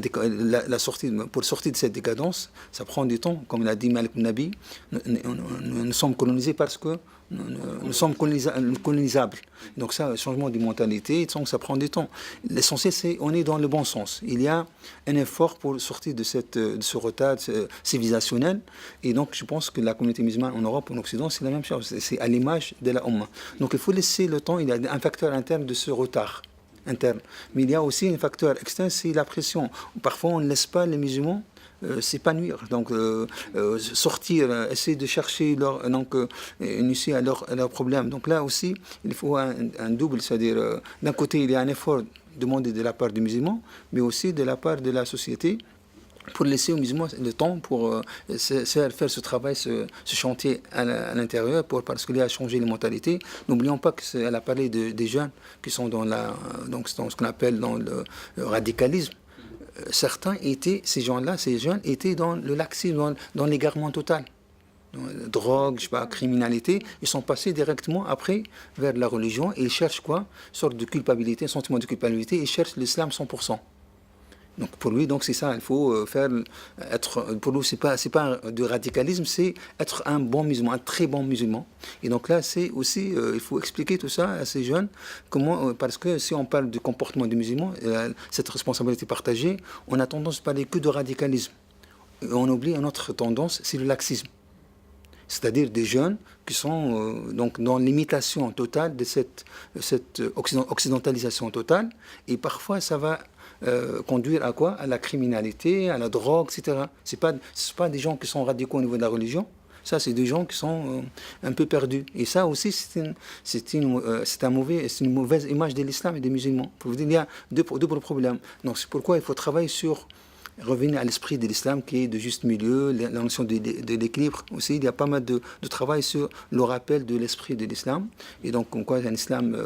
pour sortir de cette décadence, ça prend du temps. Comme l'a dit Malik Nabi, nous sommes colonisés parce que nous sommes colonisables. Donc ça, changement de mentalité, ça prend du temps. L'essentiel, c'est qu'on est dans le bon sens. Il y a un effort pour sortir de ce retard civilisationnel. Et donc, je pense que la communauté musulmane en Europe, en Occident, c'est la même chose. C'est à l'image de la Ummah. Donc, il faut laisser le temps. Il y a un facteur interne de ce retard interne. Mais il y a aussi un facteur externe, c'est la pression. Parfois, on ne laisse pas les musulmans s'épanouir. Donc, sortir, essayer de chercher une issue à leurs problèmes. Donc là aussi, il faut un double, c'est-à-dire, d'un côté, il y a un effort demandé de la part des musulmans, mais aussi de la part de la société pour laisser aux musulmans le temps pour faire ce travail, ce chantier à l'intérieur, parce qu'il a changé les mentalités. N'oublions pas qu'elle a parlé des jeunes qui sont dans ce qu'on appelle dans le radicalisme. Certains étaient, ces jeunes étaient dans le laxisme, dans l'égarement total. Drogue, je sais pas, criminalité, ils sont passés directement après vers la religion et ils cherchent quoi? Une sorte de culpabilité, un sentiment de culpabilité, ils cherchent l'islam 100%. Donc pour lui, c'est ça, il faut pour lui, c'est pas de radicalisme, c'est être un bon musulman, un très bon musulman. Et donc là, c'est aussi, il faut expliquer tout ça à ces jeunes, parce que si on parle du comportement des musulmans, cette responsabilité partagée, on a tendance à parler que de radicalisme. Et on oublie une autre tendance, c'est le laxisme. C'est-à-dire des jeunes qui sont dans l'imitation totale de cette occidentalisation totale, et parfois ça va conduire à quoi? À la criminalité, à la drogue, etc. C'est pas des gens qui sont radicaux au niveau de la religion. Ça, c'est des gens qui sont un peu perdus. Et ça aussi, c'est une mauvaise image de l'islam et des musulmans. Pour vous dire, il y a deux problèmes. Donc c'est pourquoi il faut travailler sur revenir à l'esprit de l'islam qui est de juste milieu, la notion de l'équilibre aussi. Il y a pas mal de travail sur le rappel de l'esprit de l'islam. Et donc, on croit un islam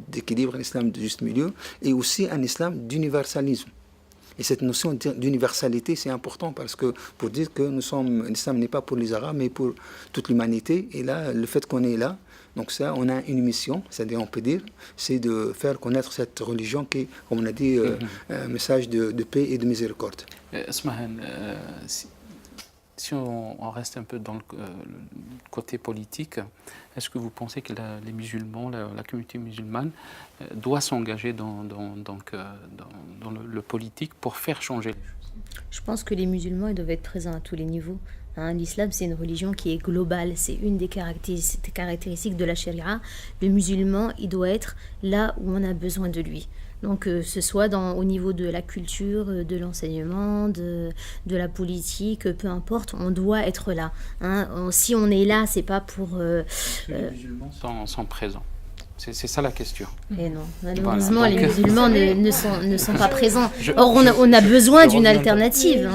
d'équilibre, un islam de juste milieu, et aussi un islam d'universalisme. Et cette notion d'universalité, c'est important parce que pour dire que l'islam n'est pas pour les Arabes, mais pour toute l'humanité. Et là, le fait qu'on est là, donc ça, on a une mission, c'est-à-dire on peut dire, c'est de faire connaître cette religion qui est, comme on a dit, un message de paix et de miséricorde. Smahan, si on reste un peu dans le côté politique, est-ce que vous pensez que les musulmans, la communauté musulmane, doit s'engager dans le politique pour faire changer les choses? Je pense que les musulmans ils doivent être présents à tous les niveaux. L'islam, c'est une religion qui est globale. C'est une des caractéristiques de la charia. Le musulman, il doit être là où on a besoin de lui. Donc, que ce soit au niveau de la culture, de l'enseignement, de la politique, peu importe, on doit être là. Si on est là, c'est pas pour... Les musulmans sont présents. C'est ça la question. Et non, malheureusement, les musulmans ne sont pas présents. Or, on a besoin d'une alternative.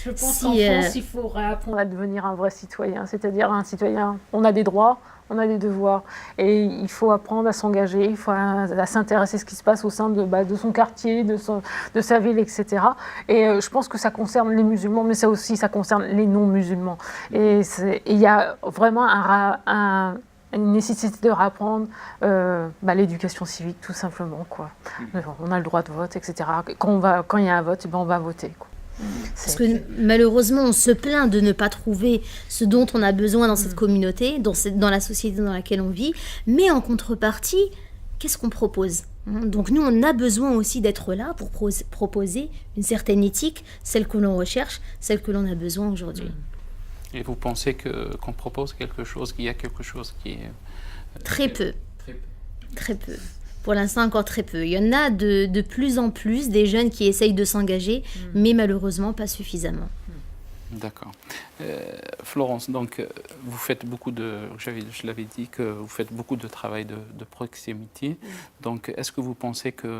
Je pense qu'en France, il faut réapprendre à devenir un vrai citoyen. C'est-à-dire un citoyen, on a des droits, on a des devoirs. Et il faut apprendre à s'engager, il faut à s'intéresser à ce qui se passe au sein de son quartier, de sa ville, etc. Et je pense que ça concerne les musulmans, mais ça aussi, ça concerne les non-musulmans. Et il y a vraiment une nécessité de réapprendre l'éducation civique, tout simplement, quoi. On a le droit de vote, etc. Quand il y a un vote, on va voter, quoi. Parce que malheureusement, on se plaint de ne pas trouver ce dont on a besoin dans cette communauté, dans la société dans laquelle on vit. Mais en contrepartie, qu'est-ce qu'on propose? Donc nous, on a besoin aussi d'être là pour proposer une certaine éthique, celle que l'on recherche, celle que l'on a besoin aujourd'hui. Et vous pensez qu'on propose quelque chose, qu'il y a quelque chose qui est... Très peu. Pour l'instant, encore très peu. Il y en a de plus en plus des jeunes qui essayent de s'engager, mais malheureusement pas suffisamment. D'accord. Florence, donc vous faites beaucoup je l'avais dit, que vous faites beaucoup de travail de proximité. Donc est-ce que vous pensez que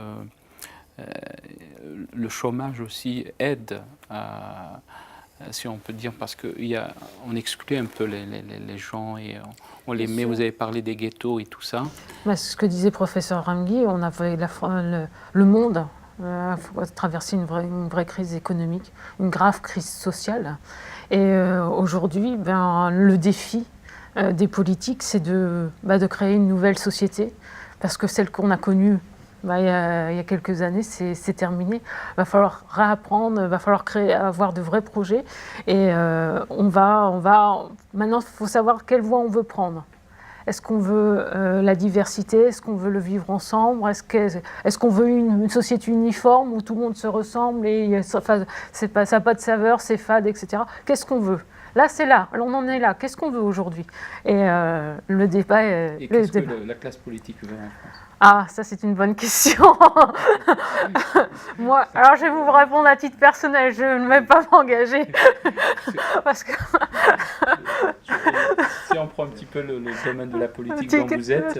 le chômage aussi aide à... si on peut dire, parce qu'on exclut un peu les gens et on les met, vous avez parlé des ghettos et tout ça. Ce que disait professeur Ramgui, on avait le monde traverser une vraie crise économique, une grave crise sociale. Et aujourd'hui, le défi des politiques, c'est de créer une nouvelle société, parce que celle qu'on a connue il y a quelques années, c'est terminé. Il va falloir réapprendre, il va falloir avoir de vrais projets. Et maintenant, il faut savoir quelle voie on veut prendre. Est-ce qu'on veut la diversité? Est-ce qu'on veut le vivre ensemble? Est-ce qu'on veut une société uniforme où tout le monde se ressemble et ça n'a pas de saveur, c'est fade, etc. Qu'est-ce qu'on veut? Là, on en est là. Qu'est-ce qu'on veut aujourd'hui? Et le débat est... Et qu'est-ce que la classe politique veut en France? Ah, ça c'est une bonne question. Moi, alors je vais vous répondre à titre personnel, je ne vais pas m'engager. Parce que... Si on reprend un petit peu le domaine de la politique dont vous êtes.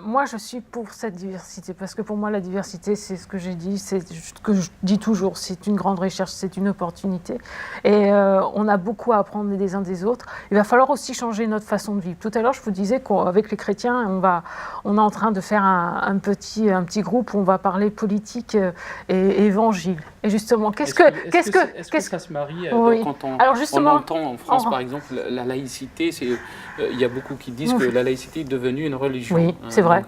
Moi, je suis pour cette diversité, parce que pour moi, la diversité, c'est ce que j'ai dit, c'est ce que je dis toujours, c'est une grande recherche, c'est une opportunité. Et on a beaucoup à apprendre des uns des autres. Il va falloir aussi changer notre façon de vivre. Tout à l'heure, je vous disais qu'avec les chrétiens, on est en train de faire un petit groupe où on va parler politique et évangile. Et justement, qu'est-ce que ça se marie oui. quand Alors justement, on entend en France, par exemple, la laïcité, il y a beaucoup qui disent que la laïcité est devenue une religion. Oui, c'est vrai.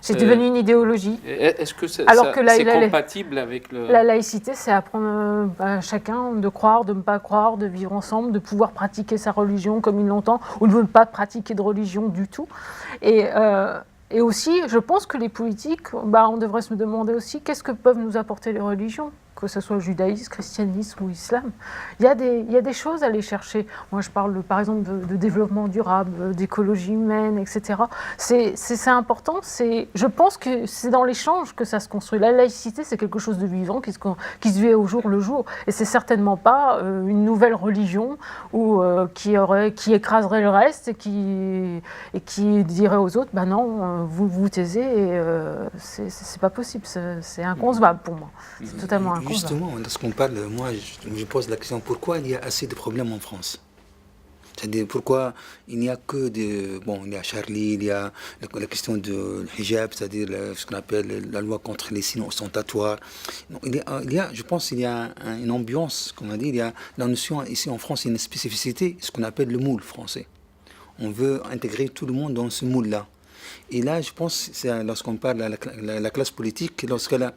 C'est devenu une idéologie. Est-ce que c'est compatible avec le... La laïcité, c'est apprendre à chacun de croire, de ne pas croire, de vivre ensemble, de pouvoir pratiquer sa religion comme il l'entend, ou de ne pas pratiquer de religion du tout. Et aussi, je pense que les politiques, on devrait se demander aussi qu'est-ce que peuvent nous apporter les religions, que ce soit judaïsme, christianisme ou islam. Il y a des choses à aller chercher. Moi, je parle par exemple de développement durable, d'écologie humaine, etc. C'est important. Je pense que c'est dans l'échange que ça se construit. La laïcité, c'est quelque chose de vivant qui se vit au jour le jour. Et c'est certainement pas une nouvelle religion qui écraserait le reste et qui dirait aux autres, non, vous vous taisez et c'est pas possible. C'est inconcevable pour moi. C'est totalement inconcevable. Justement, lorsqu'on parle, moi, je pose la question, pourquoi il y a assez de problèmes en France? C'est-à-dire, pourquoi il n'y a que des... Bon, il y a Charlie, il y a la question de hijab, c'est-à-dire ce qu'on appelle la loi contre les signes ostentatoires. Il y a, je pense qu'il y a une ambiance, comme on dit, il y a la notion, ici en France, il y a une spécificité, ce qu'on appelle le moule français. On veut intégrer tout le monde dans ce moule-là. Et là, je pense, lorsqu'on parle de la classe politique, lorsqu'elle a...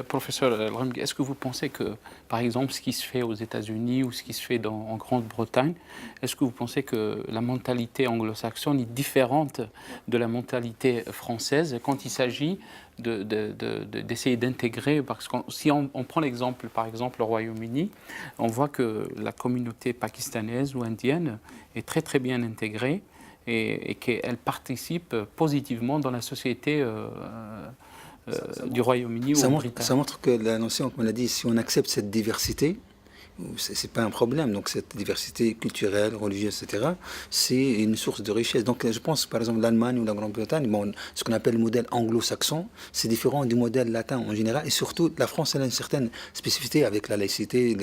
Professeur Elremgui, est-ce que vous pensez que, par exemple, ce qui se fait aux États-Unis ou ce qui se fait en Grande-Bretagne, est-ce que vous pensez que la mentalité anglo-saxonne est différente de la mentalité française quand il s'agit d'essayer d'intégrer, parce que si on prend l'exemple, par exemple, le Royaume-Uni, on voit que la communauté pakistanaise ou indienne est très très bien intégrée et qu'elle participe positivement dans la société du Royaume-Uni ou britannique. Ça montre que la notion, comme on l'a dit, si on accepte cette diversité, c'est pas un problème. Donc cette diversité culturelle, religieuse, etc., c'est une source de richesse. Donc je pense, par exemple, l'Allemagne ou la Grande-Bretagne, ce qu'on appelle le modèle anglo-saxon, c'est différent du modèle latin en général. Et surtout, la France, elle a une certaine spécificité avec la laïcité,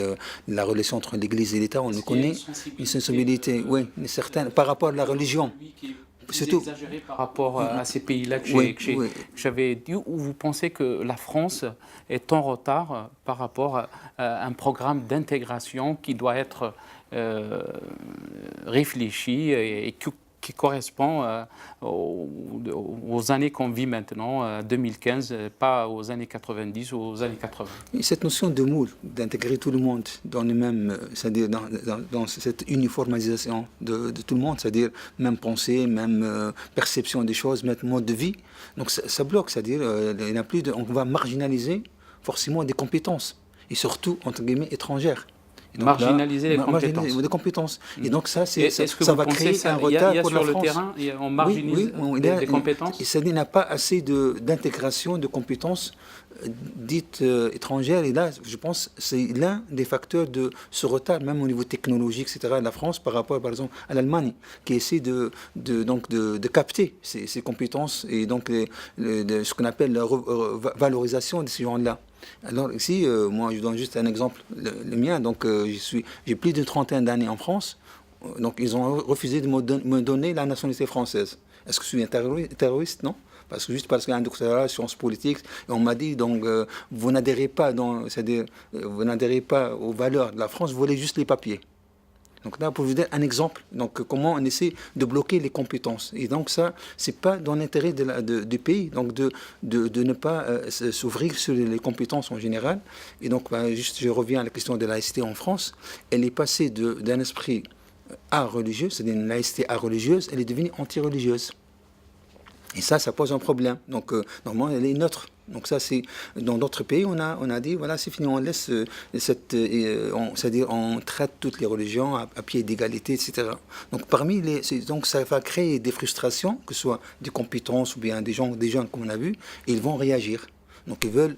la relation entre l'Église et l'État. On le connaît, une sensibilité, oui, certaine par rapport à la religion. Surtout exagéré par rapport à ces pays-là que j'avais dit, où vous pensez que la France est en retard par rapport à un programme d'intégration qui doit être réfléchi et qui correspond aux années qu'on vit maintenant, 2015, pas aux années 90 ou aux années 80. Et cette notion de moule, d'intégrer tout le monde dans le même, c'est-à-dire dans cette uniformisation de tout le monde, c'est-à-dire même pensée, même perception des choses, même mode de vie, donc ça bloque, c'est-à-dire il n'y a plus on va marginaliser forcément des compétences, et surtout, entre guillemets, étrangères. Donc marginaliser les compétences. Et donc ça va créer un retard pour la France. Sur le terrain, on marginalise des compétences. Et ça n'a pas assez d'intégration de compétences dites étrangères. Et là, je pense que c'est l'un des facteurs de ce retard, même au niveau technologique, etc., de la France par rapport, par exemple, à l'Allemagne, qui essaie de capter ces compétences et donc ce qu'on appelle la valorisation de ces gens-là. Alors ici, moi je donne juste un exemple, le mien, donc j'ai plus d'une trentaine d'années en France, donc ils ont refusé de me donner la nationalité française. Est-ce que je suis un terroriste? Non. Parce qu'il y a un doctorat sciences politiques, et on m'a dit, donc vous n'adhérez pas, c'est-à-dire vous n'adhérez pas aux valeurs de la France, vous voulez juste les papiers. Donc là, pour vous donner un exemple, donc comment on essaie de bloquer les compétences. Et donc ça, c'est pas dans l'intérêt du pays, donc de ne pas s'ouvrir sur les compétences en général. Et donc, juste, je reviens à la question de la laïcité en France. Elle est passée d'un esprit religieux, c'est-à-dire une laïcité religieuse, elle est devenue anti-religieuse. Et ça pose un problème. Donc, normalement, elle est neutre. Donc ça, c'est dans d'autres pays, on a dit voilà, c'est fini, on laisse c'est-à-dire on traite toutes les religions à pied d'égalité, etc. Donc donc ça va créer des frustrations, que ce soit des compétences ou bien des jeunes comme on a vu, et ils vont réagir. Donc ils veulent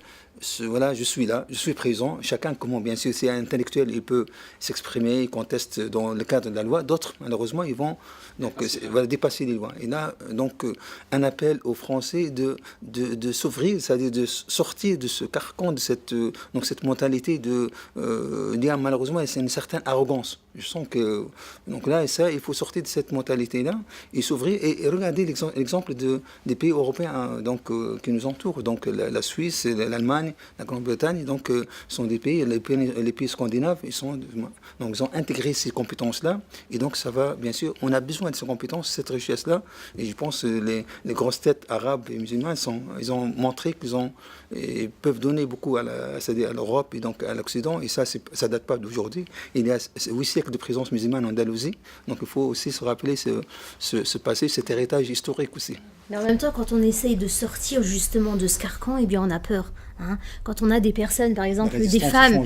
voilà, je suis là, je suis présent. Chacun, comment bien sûr, si un intellectuel, il peut s'exprimer, il conteste dans le cadre de la loi. D'autres, malheureusement, ils vont donc voilà, dépasser les lois. Et là, donc, un appel aux Français de s'ouvrir, c'est-à-dire de sortir de ce carcan, de cette mentalité de dire malheureusement, c'est une certaine arrogance. Je sens que donc là, et ça, il faut sortir de cette mentalité-là et s'ouvrir et regarder l'exemple des pays européens donc qui nous entourent, donc la Suisse, l'Allemagne, la Grande-Bretagne, donc sont des pays, les pays scandinaves, ils ont intégré ces compétences-là et donc ça va, bien sûr, on a besoin de ces compétences, cette richesse-là, et je pense que les grosses têtes arabes et musulmanes, ils ont montré qu'ils peuvent donner beaucoup à l'Europe et donc à l'Occident, et ça date pas d'aujourd'hui. Il y a 8 siècles de présence musulmane en Andalousie, donc il faut aussi se rappeler ce passé, cet héritage historique aussi. Mais en même temps, quand on essaye de sortir justement de ce carcan, eh bien on a peur. Hein. Quand on a des personnes, par exemple, des femmes,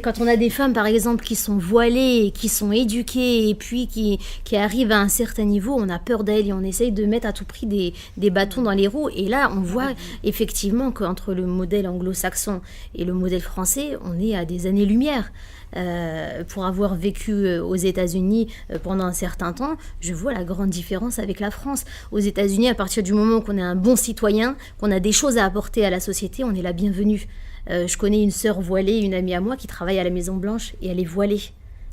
quand on a des femmes, par exemple, qui sont voilées, qui sont éduquées, et puis qui arrivent à un certain niveau, on a peur d'elles et on essaye de mettre à tout prix des bâtons dans les roues. Et là, on voit effectivement qu'entre le modèle anglo-saxon et le modèle français, on est à des années-lumière. Pour avoir vécu aux États-Unis pendant un certain temps, je vois la grande différence avec la France. Aux États-Unis, à partir du moment qu'on est un bon citoyen, qu'on a des choses à apporter à la société, on est la bienvenue. Je connais une sœur voilée, une amie à moi qui travaille à la Maison Blanche et elle est voilée.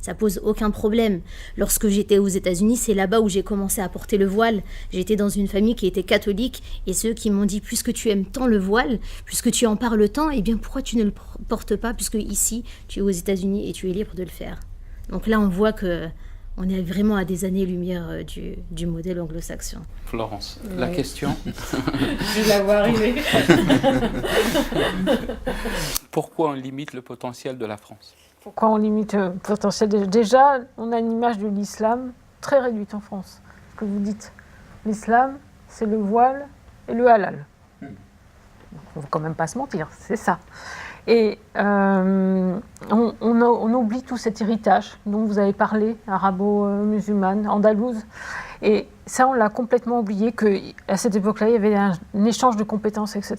Ça pose aucun problème. Lorsque j'étais aux États-Unis, c'est là-bas où j'ai commencé à porter le voile. J'étais dans une famille qui était catholique et ceux qui m'ont dit, puisque tu aimes tant le voile, puisque tu en parles tant, eh bien pourquoi tu ne le portes pas, puisque ici, tu es aux États-Unis et tu es libre de le faire. Donc là, on voit que on est vraiment à des années-lumière du modèle anglo-saxon. Florence, la question. Je la vois arriver. Pourquoi on limite le potentiel de la France ? Pourquoi on limite le potentiel? Déjà, on a une image de l'islam très réduite en France. Ce que vous dites, l'islam, c'est le voile et le halal. Donc, on ne va quand même pas se mentir, c'est ça. Et on oublie tout cet héritage dont vous avez parlé, arabo-musulmane, andalouse. Et ça, on l'a complètement oublié, qu'à cette époque-là, il y avait un échange de compétences, etc.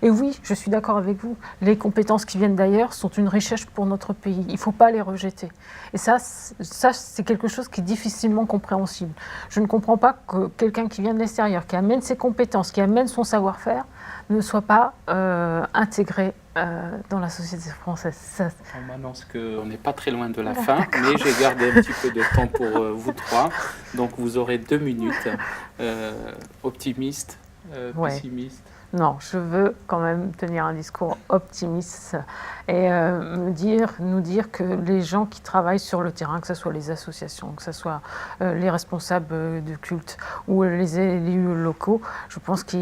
Et oui, je suis d'accord avec vous, les compétences qui viennent d'ailleurs sont une richesse pour notre pays. Il ne faut pas les rejeter. Et ça, c'est quelque chose qui est difficilement compréhensible. Je ne comprends pas que quelqu'un qui vient de l'extérieur, qui amène ses compétences, qui amène son savoir-faire, ne soit pas intégré dans la société française. On m'annonce qu'on n'est pas très loin de la fin, mais j'ai gardé un petit peu de temps pour vous trois. Donc vous aurez 2 minutes. Optimiste, pessimiste. Non, je veux quand même tenir un discours optimiste et nous dire que les gens qui travaillent sur le terrain, que ce soit les associations, que ce soit les responsables de culte ou les élus locaux, je pense qu'on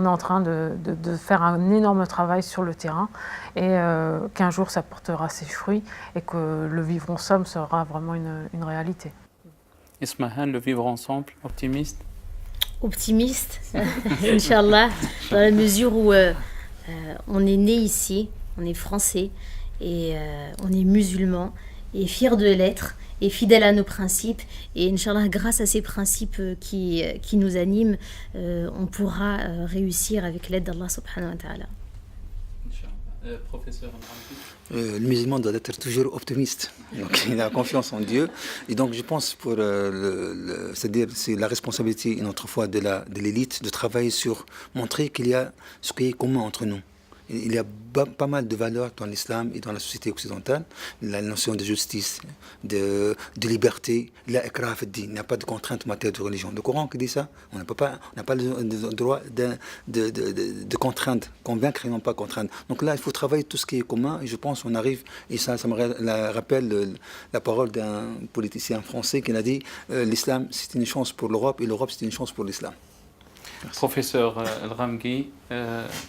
est en train de faire un énorme travail sur le terrain et qu'un jour ça portera ses fruits et que le vivre ensemble sera vraiment une réalité. Ismahan, le vivre ensemble, optimiste? Optimiste, Inch'Allah, dans la mesure où on est né ici, on est français et on est musulman et fier de l'être et fidèle à nos principes. Et Inch'Allah, grâce à ces principes qui nous animent, on pourra réussir avec l'aide d'Allah subhanahu wa ta'ala. Professeur le musulman doit être toujours optimiste. Donc, il a confiance en Dieu. Et donc, je pense c'est-à-dire, c'est la responsabilité, une autre fois, de l'élite de travailler sur montrer qu'il y a ce qui est commun entre nous. Il y a pas mal de valeurs dans l'islam et dans la société occidentale. La notion de justice, de liberté, la ikrah fi ad-din. Il n'y a pas de contrainte en matière de religion. Le Coran qui dit ça, on n'a pas le droit de contraindre, convaincre et non pas contraindre. Donc là, il faut travailler tout ce qui est commun et je pense qu'on arrive, et ça me rappelle la parole d'un politicien français qui a dit l'islam c'est une chance pour l'Europe et l'Europe c'est une chance pour l'islam. Merci. Professeur El-Ghamghi,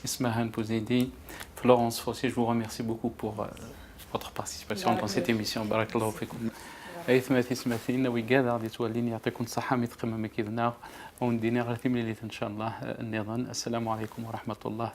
Ismahan Bouzidi, Florence Fossé, je vous remercie beaucoup pour votre participation dans cette émission. Barakallahu fikum. أيثماتي سماتين ويقادر دي تولين يعطيكم الصحة متقمة مكيدنا وندينا غير ثمليلة إن شاء الله النظام. السلام عليكم ورحمة الله.